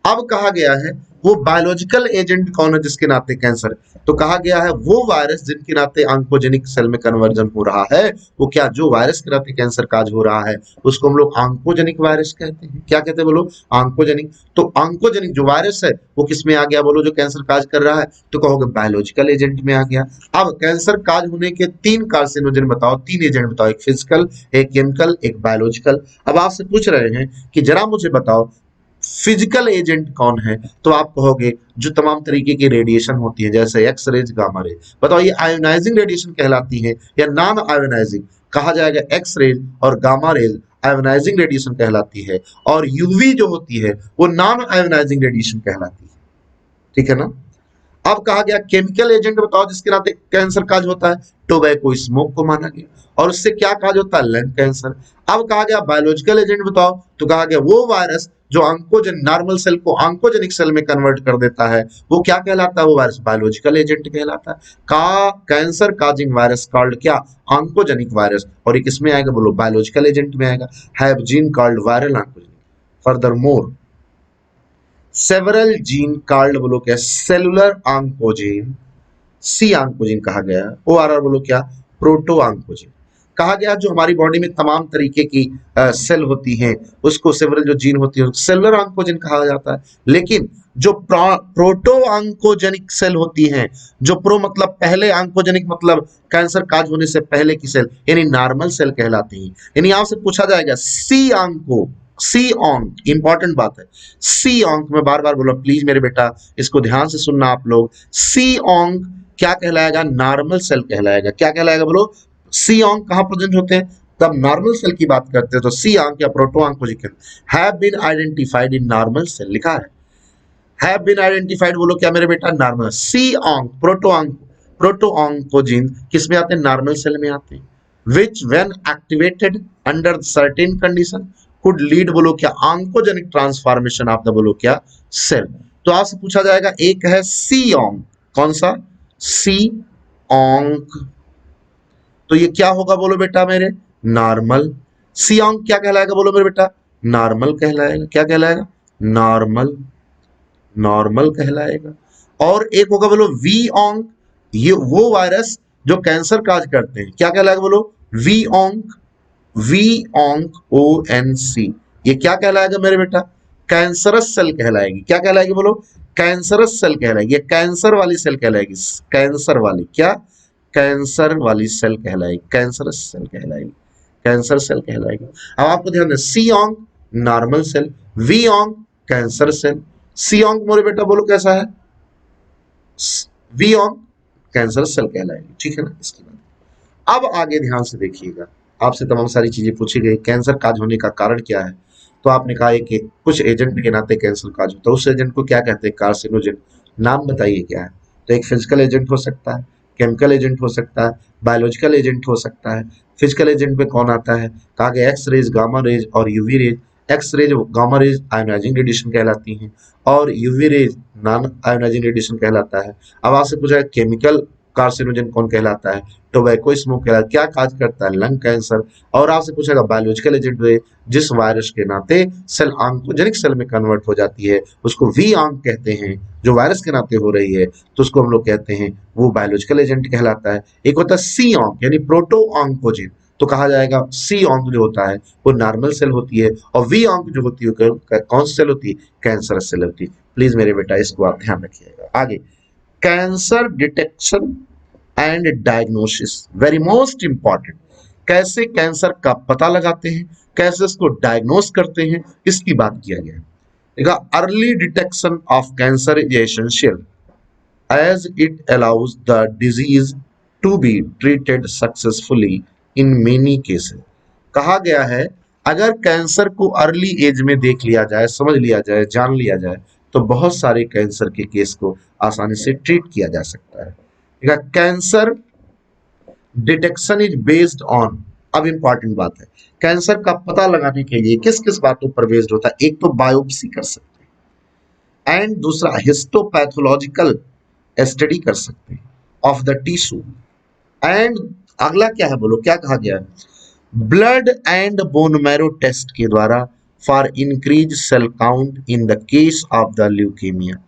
अब कहा गया है वो बायोलॉजिकल एजेंट कौन है जिसके नाते कैंसर? तो कहा गया है वो वायरस जिनके नाते ऑन्कोजेनिक सेल में कन्वर्जन हो रहा है, वो क्या? जो वायरस के नाते कैंसर काज हो रहा है उसको हम लोग ऑन्कोजेनिक वायरस कहते हैं। क्या कहते हैं बोलो? ऑन्कोजेनिक। तो ऑन्कोजेनिक जो वायरस है वो किस में आ गया बोलो, जो कैंसर काज कर रहा है? तो कहोगे बायोलॉजिकल एजेंट में आ गया। अब कैंसर काज होने के तीन कार्सिनोजन बताओ, तीन एजेंट बताओ, एक फिजिकल, एक केमिकल, एक बायोलॉजिकल। अब आपसे पूछ रहे हैं कि जरा मुझे बताओ फिजिकल एजेंट कौन है? तो आप कहोगे जो तमाम तरीके की रेडिएशन होती है, जैसे एक्स रेज, गामा रेज। बताओ ये आयोनाइजिंग रेडिएशन कहलाती है या नॉन आयोनाइजिंग? कहा जाएगा एक्स रेज और गामा रेज आयोनाइजिंग रेडिएशन कहलाती है, और यूवी जो होती है वो नॉन आयोनाइजिंग रेडिएशन कहलाती है। ठीक है ना? अब कहा गया केमिकल एजेंट बताओ जिसके नाते कैंसर काज होता है? टोबैको स्मोक को माना गया। और उससे क्या काज होता है? Lung cancer. अब कहा गया बायोलॉजिकल एजेंट बताओ, तो कहा गया वो वायरस जो ऑन्कोजन नॉर्मल सेल को ऑन्कोजेनिक सेल में कन्वर्ट कर देता है, वो क्या कहलाता है? वो वायरस बायोलॉजिकल एजेंट कहलाता है। का कैंसर काजिंग वायरस कॉल्ड क्या? Oncogenic virus. और ये किसमें आएगा बोलो? बायोलॉजिकल एजेंट में आएगा। Have gene called viral oncogenic. Further more several gene called, बोलो क्या? सेलुलर ऑन्कोजीन, सी ऑन्कोजीन कहा गया। ORR बोलो क्या? Proto oncogene. कहा गया जो हमारी बॉडी में तमाम तरीके की सेल होती हैं उसको सेवरल जो जीन होती है सेलुलर ऑन्कोजीन कहा जाता है। लेकिन जो प्रोटो ऑन्कोजेनिक सेल होती हैं, जो प्रो मतलब पहले, ऑन्कोजेनिक मतलब कैंसर काज होने से पहले की सेल, यानी नॉर्मल सेल कहलाती हैं। यानी आपसे पूछा जाएगा सी ऑन्क, इंपॉर्टेंट बात है। सी ऑन्क में बार बार बोलो प्लीज मेरे बेटा, इसको ध्यान से सुनना आप लोग। सी ऑन्क क्या कहलाएगा? नॉर्मल सेल कहलाएगा। क्या कहलाएगा बोलो? सी ऑन्क कहां प्रेजेंट होते हैं? तब नॉर्मल सेल की बात करते हैं तो सी ऑन्क या proto oncogene have been identified in normal cell, लिखा है हैव बीन आइडेंटिफाइड, बोलो क्या मेरे बेटा? नॉर्मल। सी ऑन्क, प्रोटो ऑन्कोजिन किस में आते हैं? नॉर्मल सेल में आते हैं। विच when activated under certain condition, could lead बोलो क्या, ऑन्कोजेनिक ट्रांसफॉर्मेशन ऑफ द बोलो क्या सेल। तो आपसे पूछा जाएगा एक है सी ऑन्क, कौन सा, सी ऑन्क, तो ये क्या होगा बोलो बेटा मेरे, नॉर्मल। सी ऑन्क क्या कहलाएगा बोलो मेरे बेटा, नॉर्मल कहलाएगा। क्या कहलाएगा, नॉर्मल, नॉर्मल कहलाएगा। और एक होगा बोलो वी ऑन्क, ये वो वायरस जो कैंसर काज करते हैं, क्या कहलाएगा बोलो, V onc, V onc, O N C, ये क्या कहलाएगा मेरे बेटा, कैंसरस सेल कहलाएगी। क्या कहलाएगी बोलो, कैंसरस सेल कहलाएगी, ये कैंसर वाली सेल कहलाएगी, कैंसर वाली, क्या, कैंसर वाली सेल कहलाएगी, कैंसरस सेल कहलाएगी, कैंसर सेल कहलाएगी। अब आपको ध्यान दें, C onc normal cell, V onc cancer cell. C onc मोरे बेटा बोलो कैसा है, वी ऑन्क कैंसर सेल कहलाएगी, ठीक है ना। इसके बाद अब आगे ध्यान से देखिएगा, आपसे तमाम सारी चीजें पूछी गई, कैंसर काज होने का कारण क्या है, तो आपने कहा है कि कुछ एजेंट के नाते कैंसर काज होता है, उस एजेंट को क्या कहते हैं, कार्सिनोजेन। नाम बताइए क्या है, तो एक फिजिकल एजेंट हो सकता है, केमिकल एजेंट हो सकता है, बायोलॉजिकल एजेंट हो सकता है। फिजिकल एजेंट में कौन आता है, कहा गया एक्स रेज, गामा रेज और UV rays. X rays gamma rays ionising radiation कहलाती हैं और UV rays non ionising radiation कहलाता है। अब आपसे पूछा है केमिकल कार्सिनोजन कौन कहलाता है, टोबैको स्मोक कहलाता है, क्या काज करता है, लंग कैंसर। और आपसे पूछेगा बायोलॉजिकल एजेंट में जिस वायरस के नाते सेल ऑन्कोजेनिक सेल में कन्वर्ट हो जाती है उसको वी ऑन्क कहते हैं, जो वायरस के नाते हो रही है तो उसको हम लोग कहते हैं वो बायोलॉजिकल एजेंट कहलाता है। एक होता है सी ऑन्क यानी प्रोटो ऑन्कोजिन, तो कहा जाएगा सी ऑन्क जो होता है वो नॉर्मल सेल होती है और वी ऑन्क जो होती है कौन सी सेल होती है, कैंसर सेल होती है। प्लीज मेरे बेटा इसको आप ध्यान रखिएगा। आगे, cancer detection and diagnosis, very most important. कैसे कैंसर का पता लगाते हैं, कैसे इसको डायग्नोस करते हैं, इसकी बात किया गया है। देखा, early detection of cancer is essential as it allows the disease to be treated successfully in many cases। कहा गया है अगर कैंसर को अर्ली एज में देख लिया जाए, समझ लिया जाए, जान लिया जाए तो बहुत सारे कैंसर के केस को आसानी से ट्रीट किया जा सकता है। Cancer detection is based on, अब इंपॉर्टेंट बात है, कैंसर का पता लगाने के लिए किस किस बातों पर बेस्ड होता है, एक तो बायोप्सी कर सकते हैं एंड दूसरा हिस्टोपैथोलॉजिकल स्टडी कर सकते हैं ऑफ द टिश्यू एंड अगला क्या है बोलो, क्या कहा गया है, blood and bone marrow test के द्वारा for increase cell count in the case of the leukaemia.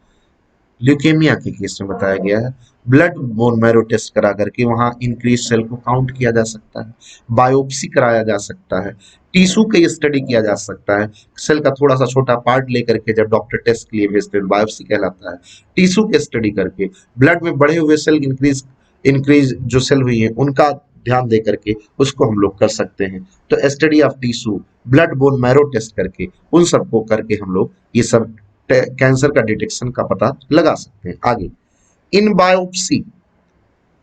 Leukaemia के केस में बताया गया है ब्लड बोन मैरो टेस्ट करा करके वहां इंक्रीज सेल को काउंट किया जा सकता है, बायोप्सी कराया जा सकता है, टिश्यू की स्टडी किया जा सकता है। सेल का थोड़ा सा छोटा पार्ट लेकर के जब डॉक्टर टेस्ट के लिए भेजते हैं बायोप्सी कहलाता है। टिश्यू की स्टडी करके ब्लड में बढ़े हुए सेल इंक्रीज जो सेल हुई है उनका ध्यान दे करके उसको हम लोग कर सकते हैं। तो study of tissue, blood bone marrow test करके उन सबको करके हम लोग ये सब कैंसर का डिटेक्शन का पता लगा सकते हैं। आगे, in biopsy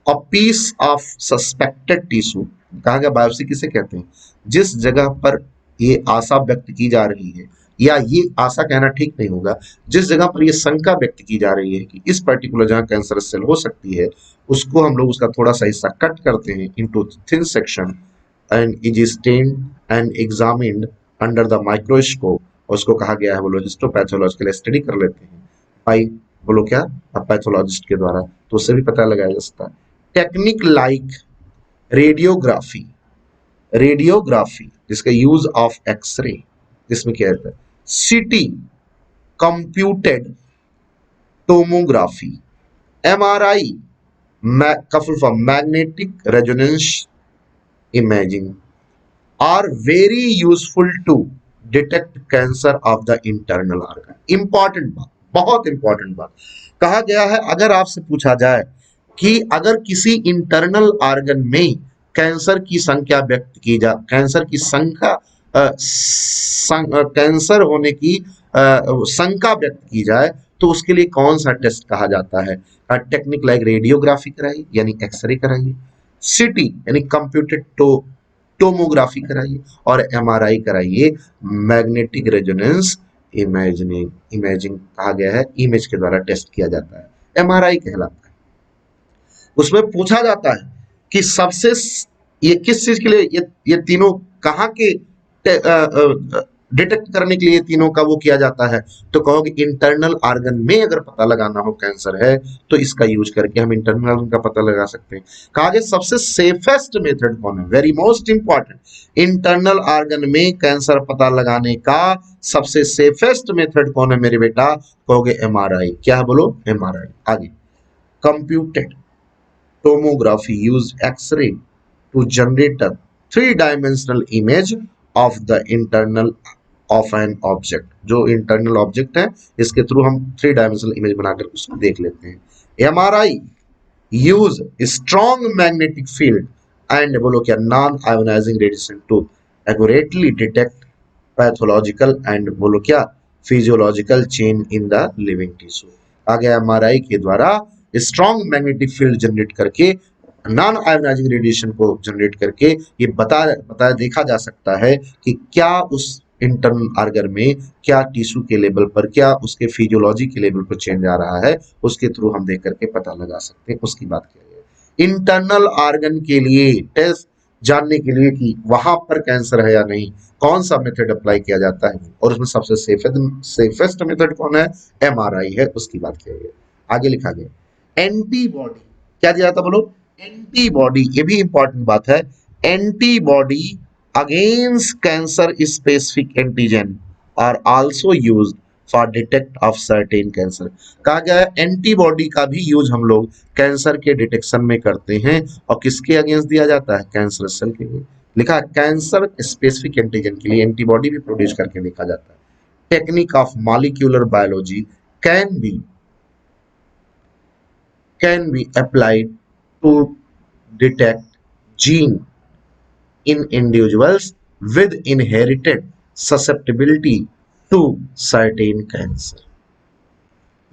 a piece of suspected tissue, कहा गया बायोप्सी किसे कहते हैं, जिस जगह पर ये आशा व्यक्त की जा रही है, या ये आशा कहना ठीक नहीं होगा, जिस जगह पर ये शंका व्यक्त की जा रही है कि इस पर्टिकुलर जहां कैंसर सेल हो सकती है उसको हम लोग उसका थोड़ा सा हिस्सा कट करते हैं into thin section and is stained and examined under the microscope, उसको कहा गया है बोलो हिस्टोपैथोलॉजिकल स्टडी कर लेते हैं भाई, बोलो क्या, पैथोलॉजिस्ट के द्वारा, तो उससे भी पता लगाया जा सकता है। टेक्निक लाइक रेडियोग्राफी, रेडियोग्राफी जिसका यूज ऑफ एक्सरे, जिसमें क्या रहता है, सीटी कंप्यूटेड टोमोग्राफी, एमआरआई का full form magnetic resonance imaging are very useful to detect cancer of the internal organ. Important बात, बहुत इंपॉर्टेंट बात, कहा गया है अगर आपसे पूछा जाए कि अगर किसी इंटरनल ऑर्गन में कैंसर की संख्या व्यक्त की जा, कैंसर की संख्या कैंसर होने की शंका व्यक्त की जाए तो उसके लिए कौन सा टेस्ट कहा जाता है, टेक्निक लाइक रेडियोग्राफी कराइए यानी एक्सरे कराइए, सीटी यानी कंप्यूटेड टोमोग्राफी कराइए और एमआरआई कराइए, मैग्नेटिक रेजोनेंस इमेजिंग कहा गया है, इमेज के द्वारा टेस्ट किया जाता है, एमआरआई कहलाता है। उसमें पूछा जाता है कि सबसे ये किस चीज के लिए ये तीनों कहाँ के डिटेक्ट करने के लिए तीनों का वो किया जाता है। तो कहोगे इंटरनल ऑर्गन में अगर पता लगाना हो कैंसर है तो इसका यूज करके हम इंटरनल ऑर्गन का पता लगा सकते हैं। कहा गया सबसे सेफेस्ट मेथड कौन है, very most important, internal organ में कैंसर पता लगाने का सबसे सेफेस्ट मेथड कौन है मेरे बेटा, कहोगे एमआरआई। क्या है बोलो, एमआरआई। आगे, computed tomography use X-ray to generate a three-dimensional image of the internal of an object। जो इंटरनल ऑब्जेक्ट है इसके थ्रू हम थ्री डायमेंशनल इमेज बनाकर उसको देख लेते हैं। MRI use strong magnetic field and बोलो क्या, non ionising radiation to accurately detect pathological and बोलो क्या, physiological change in the living tissue. आगे एमआरआई के द्वारा स्ट्रॉन्ग मैग्नेटिक फील्ड जनरेट करके, नॉन आयोनाइजिंग रेडिएशन को जनरेट करके ये बता देखा जा सकता है कि क्या उस इंटरनल ऑर्गन में, क्या टिश्यू के लेवल पर, क्या उसके फिजियोलॉजी के लेवल पर चेंज आ रहा है, उसके थ्रू हम देख करके पता लगा सकते हैं। उसकी बात किया गया इंटरनल ऑर्गन के लिए टेस्ट जानने के लिए कि वहां पर कैंसर है या नहीं, कौन सा मेथड अप्लाई किया जाता है, और उसमें सबसे सेफेस्ट मेथड कौन है, एमआरआई है। उसकी बात किया गया। आगे लिखा गया एंटीबॉडी, क्या दिया जाता बोलो, एंटीबॉडी। ये भी इंपॉर्टेंट बात है, antibody against cancer specific antigen are also used for detect of certain cancer. कहा गया है एंटीबॉडी का भी यूज हम लोग कैंसर के डिटेक्शन में करते हैं, और किसके अगेंस्ट दिया जाता है, कैंसर सेल के लिए। लिखा कैंसर स्पेसिफिक एंटीजन के लिए एंटीबॉडी भी प्रोड्यूस करके देखा जाता है। Technique of molecular biology can be applied to detect gene in individuals with inherited susceptibility to certain cancer।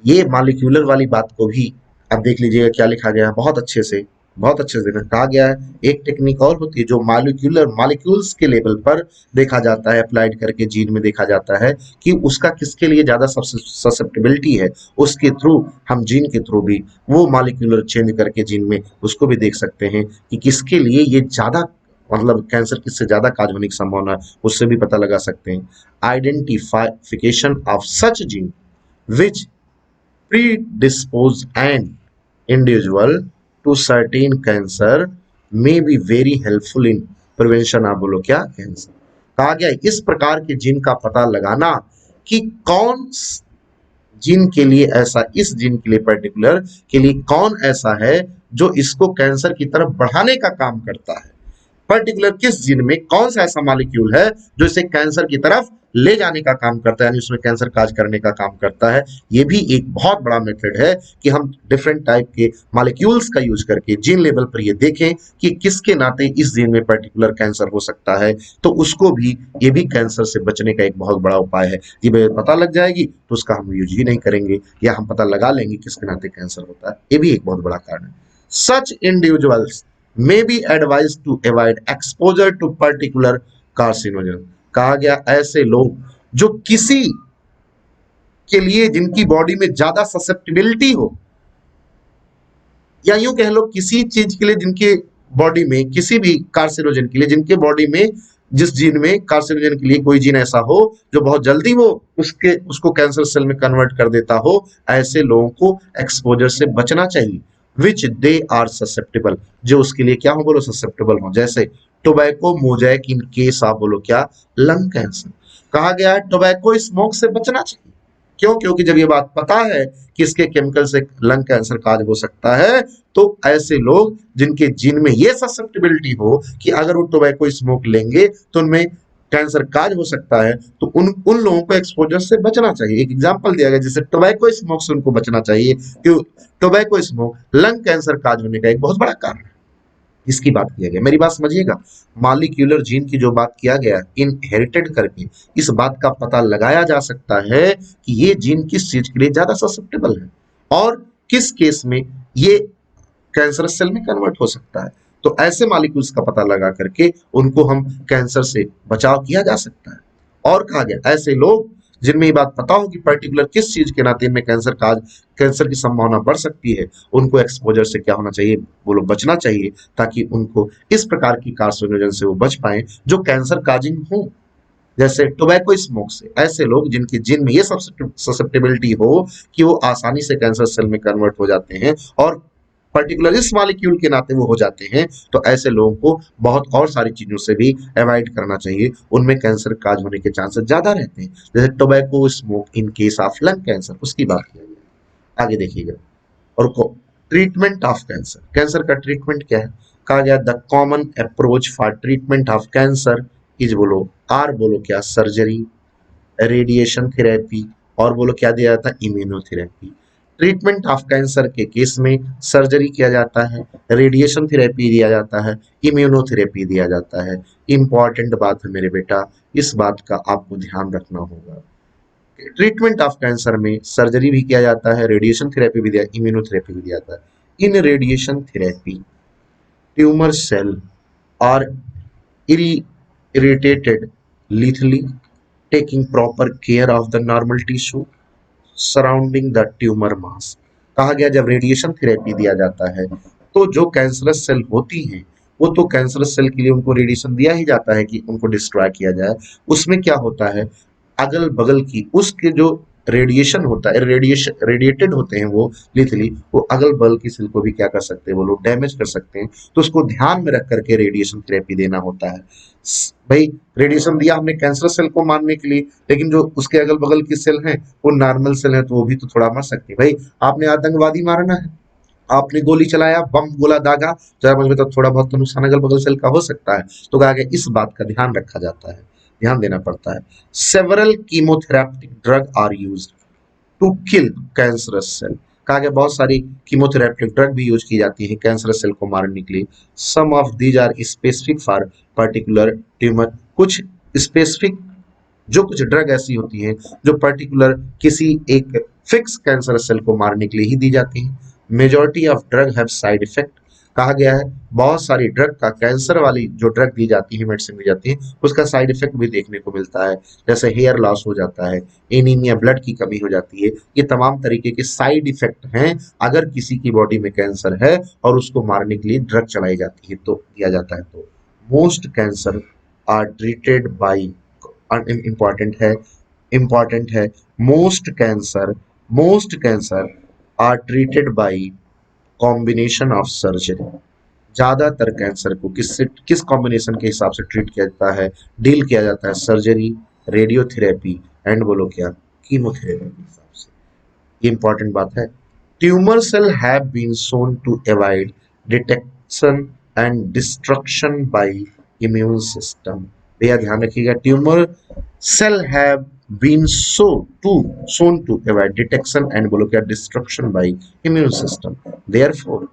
ये मॉलिक्यूलर वाली बात को भी अब देख लीजिएगा क्या लिखा गया है, बहुत अच्छे से कहा गया है। एक टेक्निक और होती है जो मॉलिक्यूल्स के लेवल पर देखा जाता है, अप्लाइड करके जीन में देखा जाता है कि उसका किसके लिए ज्यादा ससेप्टेबिलिटी है, उसके थ्रू हम जीन के थ्रू भी वो मॉलिक्यूलर चेंज करके जीन में उसको भी देख सकते हैं कि किसके लिए ये ज्यादा, मतलब कैंसर किससे ज्यादा काज होने की संभावना है, उससे भी पता लगा सकते हैं। Identification of such gene which predispose an individual to certain cancer may be very helpful in prevention of बोलो क्या, कैंसर। कहा गया इस प्रकार के जीन का पता लगाना कि कौन जीन के लिए ऐसा, इस जीन के लिए पर्टिकुलर के लिए कौन ऐसा है जो इसको कैंसर की तरफ बढ़ाने का काम करता है, पर्टिकुलर किस जीन में कौन सा ऐसा मॉलिक्यूल है जो इसे कैंसर की तरफ ले जाने का काम करता है, यानी उसमें कैंसर काज करने का काम करता है। ये भी एक बहुत बड़ा मेथड है कि हम डिफरेंट टाइप के मॉलिक्यूल्स का यूज करके जीन लेवल पर ये देखें कि किसके नाते इस जीन में पर्टिकुलर कैंसर हो सकता है, तो उसको भी, ये भी कैंसर से बचने का एक बहुत बड़ा उपाय है। ये पता लग जाएगी तो उसका हम यूज ही नहीं करेंगे, या हम पता लगा लेंगे किसके नाते कैंसर होता है। ये भी एक बहुत बड़ा कारण है। सच individuals may be advised to avoid exposure to particular carcinogen। कहा गया ऐसे लोग जो किसी के लिए जिनकी बॉडी में ज्यादा ससेप्टिबिलिटी हो, या यूं कह लो किसी चीज के लिए जिनके बॉडी में, किसी भी कार्सिनोजन के लिए जिनके बॉडी में, जिस जीन में कार्सिनोजन के लिए कोई जीन ऐसा हो जो बहुत जल्दी वो उसको कैंसर सेल में कन्वर्ट कर देता हो, ऐसे लोगों को एक्सपोजर से बचना चाहिए। विच दे आर ससेप्टेबल, जो उसके लिए क्या हो बोलो, ससेप्टेबल हो। जैसे tobacco mosaic in case of बोलो क्या, लंग कैंसर। कहा गया है टोबैको स्मोक से बचना चाहिए। क्यों? क्योंकि जब ये बात पता है कि इसके केमिकल से लंग कैंसर काज हो सकता है, तो ऐसे लोग जिनके जीन में ये ससेप्टेबिलिटी हो कि अगर वो टोबैको स्मोक लेंगे तो उनमें कैंसर काज हो सकता है, तो उन लोगों को एक्सपोजर से बचना चाहिए। एक एग्जांपल दिया गया जैसे टोबैको स्मोक से उनको बचना चाहिए, कि टोबैको स्मोक लंग कैंसर काज होने का एक बहुत बड़ा कारण है। इसकी बात किया गया, मेरी बात समझिएगा। मॉलिक्यूलर जीन की जो बात किया गया, इनहेरिटेड करके इस बात का पता लगाया जा सकता है कि ये जीन किस चीज के लिए ज्यादा ससेप्टेबल है और किस केस में ये कैंसर सेल में कन्वर्ट हो सकता है। तो ऐसे मॉलिक्यूल्स का पता लगा करके उनको हम कैंसर से बचाव किया जा सकता है। और कहा गया ऐसे लोग जिनमें ये बात पता हो कि पर्टिकुलर किस चीज के नाते में कैंसर की संभावना बढ़ सकती है, उनको एक्सपोजर से क्या होना चाहिए, वो लोग बचना चाहिए, ताकि उनको इस प्रकार की कार्सिनोजन से वो बच पाए जो कैंसर काजिंग हो। जैसे टोबैको स्मोक से ऐसे लोग जिन में ये ससेप्टेबिलिटी हो कि वो आसानी से कैंसर सेल में कन्वर्ट हो जाते हैं और पर्टिकुलर इस मॉलिक्यूल के नाते वो हो जाते हैं, तो ऐसे लोगों को बहुत और सारी चीजों से भी अवॉइड करना चाहिए, उनमें कैंसर काज होने के चांसेस ज्यादा रहते हैं। जैसे tobacco smoke in case of lung cancer, उसकी बात किया गया। आगे देखिएगा। और ट्रीटमेंट ऑफ कैंसर, कैंसर का ट्रीटमेंट क्या है? कहा गया the common approach for treatment of cancer is, बोलो आर, बोलो क्या, सर्जरी, रेडिएशन थेरेपी, और बोलो क्या दिया जाता है, इम्यूनोथेरेपी। ट्रीटमेंट ऑफ कैंसर के केस में सर्जरी किया जाता है, रेडिएशन थेरेपी दिया जाता है, इम्यूनोथेरेपी दिया जाता है। इंपॉर्टेंट बात है मेरे बेटा, इस बात का आपको ध्यान रखना होगा। ट्रीटमेंट ऑफ कैंसर में सर्जरी भी किया जाता है, रेडिएशन थेरेपी भी दिया, इम्यूनोथेरेपी भी दिया जाता है। In radiation therapy tumour cell are irritated lethally, taking proper care of the normal tissue surrounding the tumour mass. कहा गया जब रेडिएशन थेरेपी दिया जाता है तो जो कैंसरस सेल होती हैं वो तो कैंसरस सेल के लिए उनको रेडिएशन दिया ही जाता है कि उनको डिस्ट्रॉय किया जाए। उसमें क्या होता है, अगल बगल की उसके जो रेडिएशन होता है, रेडिएटेड होते हैं वो लिथली, वो अगल बगल की सेल को भी क्या कर सकते हैं, वो लोग डैमेज कर सकते हैं। तो उसको ध्यान में रख करके रेडिएशन थेरेपी देना होता है। भाई रेडिएशन दिया हमने कैंसर सेल को मारने के लिए, लेकिन जो उसके अगल बगल की सेल हैं वो नॉर्मल सेल है तो वो भी तो थोड़ा मर सकती है। भाई आपने आतंकवादी मारना है, आपने गोली चलाया, बम गोला दागा, जरा मुझे तो थोड़ा बहुत तो नुकसान अगल बगल सेल का हो सकता है। तो कहा गया इस बात का ध्यान रखा जाता है, ध्यान देना पड़ता है। Several chemotherapeutic drug are used to kill cancerous cell. कहा गया बहुत सारी कीमोथेरेप्टिक ड्रग भी यूज की जाती है कैंसरस सेल को मारने के लिए। Some of these are specific for particular tumour. कुछ स्पेसिफिक, जो कुछ ड्रग ऐसी होती हैं जो पर्टिकुलर किसी एक फिक्स कैंसर सेल को मारने के लिए ही दी जाती हैं। Majority of drug have side effect. कहा गया है बहुत सारी ड्रग का, कैंसर वाली जो ड्रग दी जाती है, मेडिसिन दी जाती है, उसका साइड इफेक्ट भी देखने को मिलता है। जैसे हेयर लॉस हो जाता है, एनीमिया, ब्लड की कमी हो जाती है। ये तमाम तरीके के साइड इफेक्ट हैं अगर किसी की बॉडी में कैंसर है और उसको मारने के लिए ड्रग चलाई जाती है तो दिया जाता है। तो most cancer are treated by, important है most cancer are treated by combination of surgery. ज्यादातर कैंसर को किस कॉम्बिनेशन के हिसाब से ट्रीट किया जाता है, डील किया जाता है, सर्जरी, रेडियोथेरेपी एंड बोलो क्या, कीमोथेरेपी के हिसाब से। ये इंपॉर्टेंट बात है। Tumour cell have been shown to avoid detection and destruction by immune system. भैया ध्यान रखिएगा, tumour cell have been shown to avoid detection and बोलो क्या, destruction by immune system. Therefore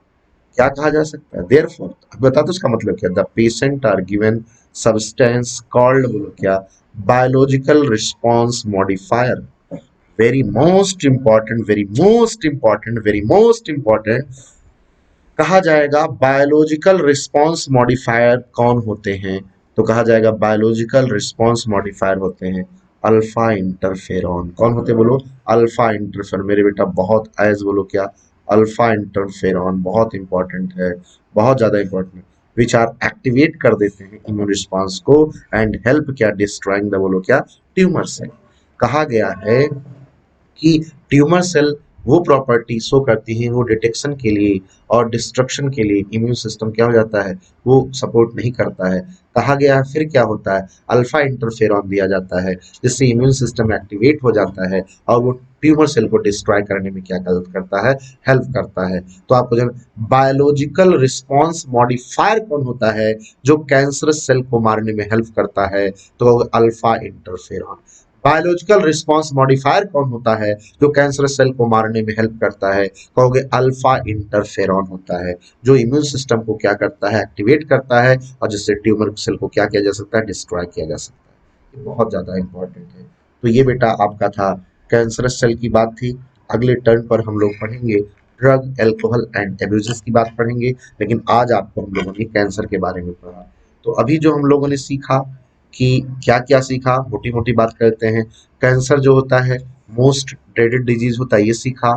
क्या कहा जा सकता है, देयरफॉर बता दो उसका मतलब क्या। The patient are given substance called बोलो क्या, biological response modifier. Very most important कहा जाएगा बायोलॉजिकल रिस्पॉन्स मॉडिफायर कौन होते हैं, तो कहा जाएगा बायोलॉजिकल रिस्पॉन्स मॉडिफायर होते हैं अल्फा इंटरफेरॉन। कौन होते बोलो, अल्फा इंटरफेरॉन। मेरे बेटा बहुत एज बोलो क्या, अल्फा इंटरफेरॉन बहुत इंपॉर्टेंट है, बहुत ज्यादा इंपॉर्टेंट, विच आर एक्टिवेट कर देते हैं इम्यून रिस्पॉन्स को एंड हेल्प क्या, डिस्ट्रॉइंग द बोलो क्या, ट्यूमर सेल। कहा गया है कि ट्यूमर सेल वो प्रॉपर्टी शो करती है, वो डिटेक्शन के लिए और डिस्ट्रक्शन के लिए इम्यून सिस्टम क्या हो जाता है, वो सपोर्ट नहीं करता है। कहा गया है फिर क्या होता है, अल्फा इंटरफेरॉन दिया जाता है जिससे इम्यून सिस्टम एक्टिवेट हो जाता है और वो ट्यूमर सेल को डिस्ट्रॉय करने में क्या हेल्प करता है, हेल्प करता है। तो आपको जब बायोलॉजिकल रिस्पॉन्स मॉडिफायर कौन होता है जो कैंसर सेल को मारने में हेल्प करता है, तो alpha interferon. Biological response modifier कौन होता है जो कैंसर सेल को मारने में हेल्प करता है, कहोगे अल्फा इंटरफेरॉन होता है, जो इम्यून सिस्टम को क्या करता है, एक्टिवेट करता है और जिससे ट्यूमर सेल को क्या किया जा सकता है, डिस्ट्रॉय किया जा सकता है। ये बहुत ज्यादा इंपॉर्टेंट है। तो ये बेटा आपका था कैंसरस सेल की बात थी। अगले टर्न पर हम लोग पढ़ेंगे ड्रग, एल्कोहल एंड एब्यूजेस की बात पढ़ेंगे, लेकिन आज आपको हम लोगों ने कैंसर के बारे में पढ़ा। तो अभी जो हम लोगों ने सीखा कि क्या क्या सीखा, मोटी मोटी बात करते हैं। कैंसर जो होता है मोस्ट ड्रेडेड डिजीज होता है, ये सीखा।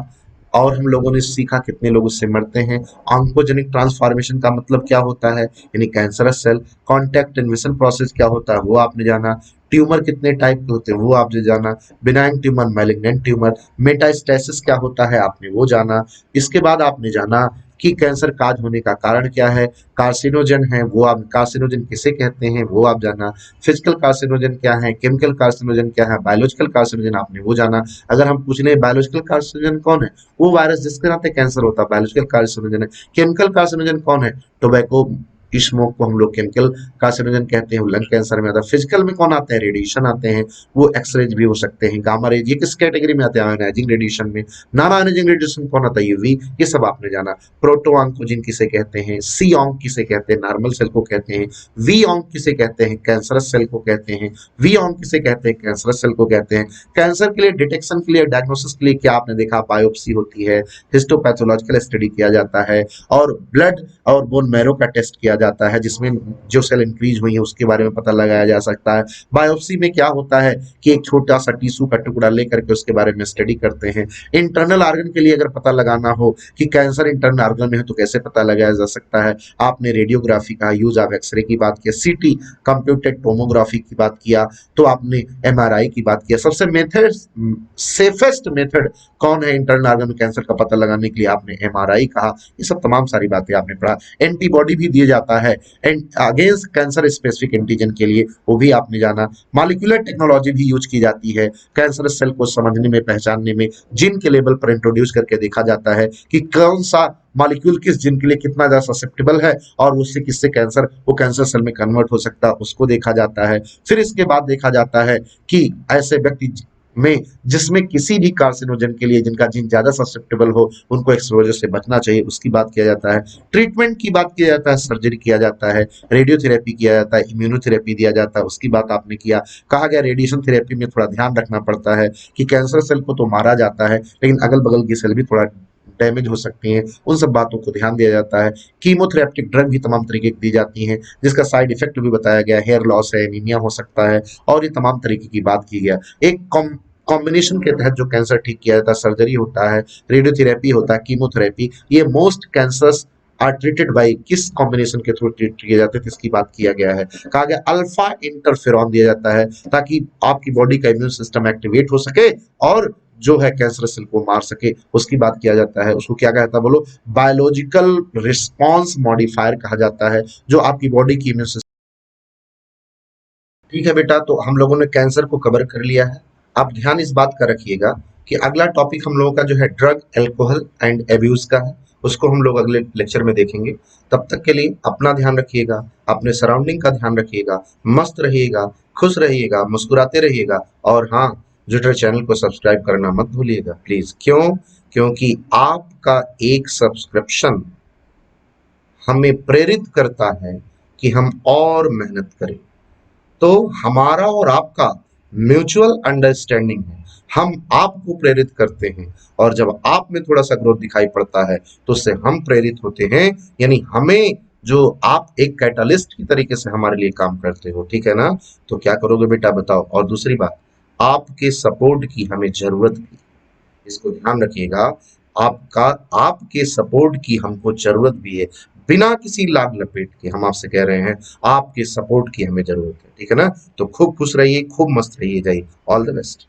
और हम लोगों ने सीखा कितने लोग उससे मरते हैं। ऑन्कोजेनिक ट्रांसफॉर्मेशन का मतलब क्या होता है, यानी cancerous cell. Contact invasion process क्या होता है वो आपने जाना। ट्यूमर कितने टाइप के होते हैं वो आपने जाना। Benign tumour, malignant tumour. Metastasis क्या होता है आपने वो जाना। इसके बाद आपने जाना कि कैंसर काज होने का कारण क्या है। कार्सिनोजन है वो आप, कार्सिनोजन किसे कहते हैं वो आप जाना। फिजिकल कार्सिनोजन क्या है, केमिकल कार्सिनोजन क्या है, बायोलॉजिकल कार्सिनोजन आपने वो जाना। अगर हम पूछ रहे हैं बायोलॉजिकल कार्सिनोजन कौन है, वो वायरस जिसके नाते कैंसर होता है बायोलॉजिकल कार्सिनोजन है। केमिकल कार्सिनोजन कौन है, टोबैको स्मोक को हम लोग केमिकल कार्सिनोजन कहते हैं, वो लंग कैंसर में आता है। फिजिकल में कौन आते हैं, रेडिएशन आते हैं, वो एक्सरेज भी हो सकते हैं, गामा रेज, ये किस कैटेगरी में आते हैं, आयोनाइजिंग रेडिएशन में। नॉन आयोनाइजिंग रेडिएशन कौन आता है, यूवी, ये सब आपने जाना। प्रोटो ऑन्कोजिन किसे कहते हैं, सी ऑन्क किसे कहते हैं, नॉर्मल सेल को कहते हैं। वी ऑन्क किसे कहते हैं, कैंसरस सेल को कहते हैं। वी ऑन्क किसे कहते हैं, कैंसरस सेल को कहते हैं। कैंसर के लिए डिटेक्शन के लिए, डायग्नोसिस के लिए क्या आपने देखा, बायोप्सी होती है, हिस्टोपैथोलॉजिकल स्टडी किया जाता है, और ब्लड और बोन मैरो का टेस्ट किया जाता है, जिसमें जो सेल इंक्रीज हुई है उसके बारे में पता लगाया जा सकता है। बायोप्सी में क्या होता है कि एक छोटा सा टिश्यू का टुकड़ा लेकर के उसके बारे में स्टडी करते हैं। इंटरनल ऑर्गन के लिए अगर पता लगाना हो कि कैंसर इंटरनल ऑर्गन में है तो कैसे पता लगाया जा सकता है, आपने रेडियोग्राफी का यूज ऑफ एक्सरे की बात किया, सीटी कंप्यूटेड टोमोग्राफी की बात किया, तो आपने एमआरआई की बात किया। सबसे मेथड, सेफेस्ट मेथड कौन है इंटरनल ऑर्गन में कैंसर का पता लगाने के लिए, आपने एमआरआई कहा। ये सब तमाम सारी बातें आपने पढ़ा। एंटीबॉडी भी दिया जाता है अगेंस्ट कैंसर स्पेसिफिक एंटीजन के लिए, वो भी आपने जाना। मॉलिक्यूलर टेक्नोलॉजी भी यूज की जाती है कैंसर सेल को समझने में, पहचानने में। जिन के लेवल पर इंट्रोड्यूस करके देखा जाता है कि कौन सा मॉलिक्यूल किस जिन के लिए कितना ज्यादा ससेप्टेबल है, और उससे किससे कैंसर, वो कैंसर सेल में कन्वर्ट हो सकता है, उसको देखा जाता है। फिर इसके बाद देखा जाता है कि ऐसे व्यक्ति में जिसमें किसी भी कार्सिनोजन के लिए जिनका जीन ज्यादा ससेप्टेबल हो, उनको एक्सपोजर से बचना चाहिए, उसकी बात किया जाता है। ट्रीटमेंट की बात किया जाता है, सर्जरी किया जाता है, रेडियोथेरेपी किया जाता है, इम्यूनोथेरेपी दिया जाता है, उसकी बात आपने किया। कहा गया रेडिएशन थेरेपी में थोड़ा ध्यान रखना पड़ता है कि कैंसर सेल को तो मारा जाता है, लेकिन अगल बगल की सेल भी थोड़ा डैमेज हो सकती हैं, उन सब बातों को ध्यान दिया जाता है। कीमोथेरेप्टिक ड्रग भी तमाम तरीके की दी जाती हैं, जिसका साइड इफेक्ट भी बताया गया, हेयर लॉस है, एनीमिया हो सकता है, और ये तमाम तरीके की बात की गया। एक कॉम्बिनेशन के तहत जो कैंसर ठीक किया जाता है, सर्जरी होता है, रेडियोथेरेपी होता है, कीमोथेरेपी, ये most cancers are treated by किस कॉम्बिनेशन के थ्रू ट्रीट किए जाते हैं, इसकी बात किया गया है। कहा गया अल्फा इंटरफेरॉन दिया जाता है ताकि आपकी बॉडी का इम्यून सिस्टम एक्टिवेट हो सके और जो है कैंसर सेल को मार सके, उसकी बात किया जाता है। उसको क्या कहता है बोलो, बायोलॉजिकल रिस्पॉन्स मॉडिफायर कहा जाता है, जो आपकी बॉडी की इम्यून सिस्टम। ठीक है बेटा, तो हम लोगों ने कैंसर को कवर कर लिया है। आप ध्यान इस बात का रखिएगा कि अगला टॉपिक हम लोगों का जो है ड्रग, एल्कोहल एंड एब्यूज का है, उसको हम लोग अगले लेक्चर में देखेंगे। तब तक के लिए अपना ध्यान रखिएगा, अपने सराउंडिंग का ध्यान रखिएगा, मस्त रहिएगा, खुश रहिएगा, मुस्कुराते रहिएगा, और हाँ, ट्विटर चैनल को सब्सक्राइब करना मत भूलिएगा प्लीज। क्यों? क्योंकि आपका एक सब्सक्रिप्शन हमें प्रेरित करता है कि हम और मेहनत करें। तो हमारा और आपका म्यूचुअल अंडरस्टैंडिंग है, हम आपको प्रेरित करते हैं, और जब आप में थोड़ा सा ग्रोथ दिखाई पड़ता है तो उससे हम प्रेरित होते हैं, यानी हमें जो आप एक कैटलिस्ट की तरीके से हमारे लिए काम करते हो, ठीक है ना। तो क्या करोगे बेटा बताओ। और दूसरी बात, आपके सपोर्ट की हमें जरूरत भी, इसको ध्यान रखिएगा, आपका, आपके सपोर्ट की हमको जरूरत भी है। बिना किसी लाग लपेट के हम आपसे कह रहे हैं, आपके सपोर्ट की हमें जरूरत है, ठीक है ना। तो खूब खुश रहिए, खूब मस्त रहिए, जाइए, ऑल द बेस्ट।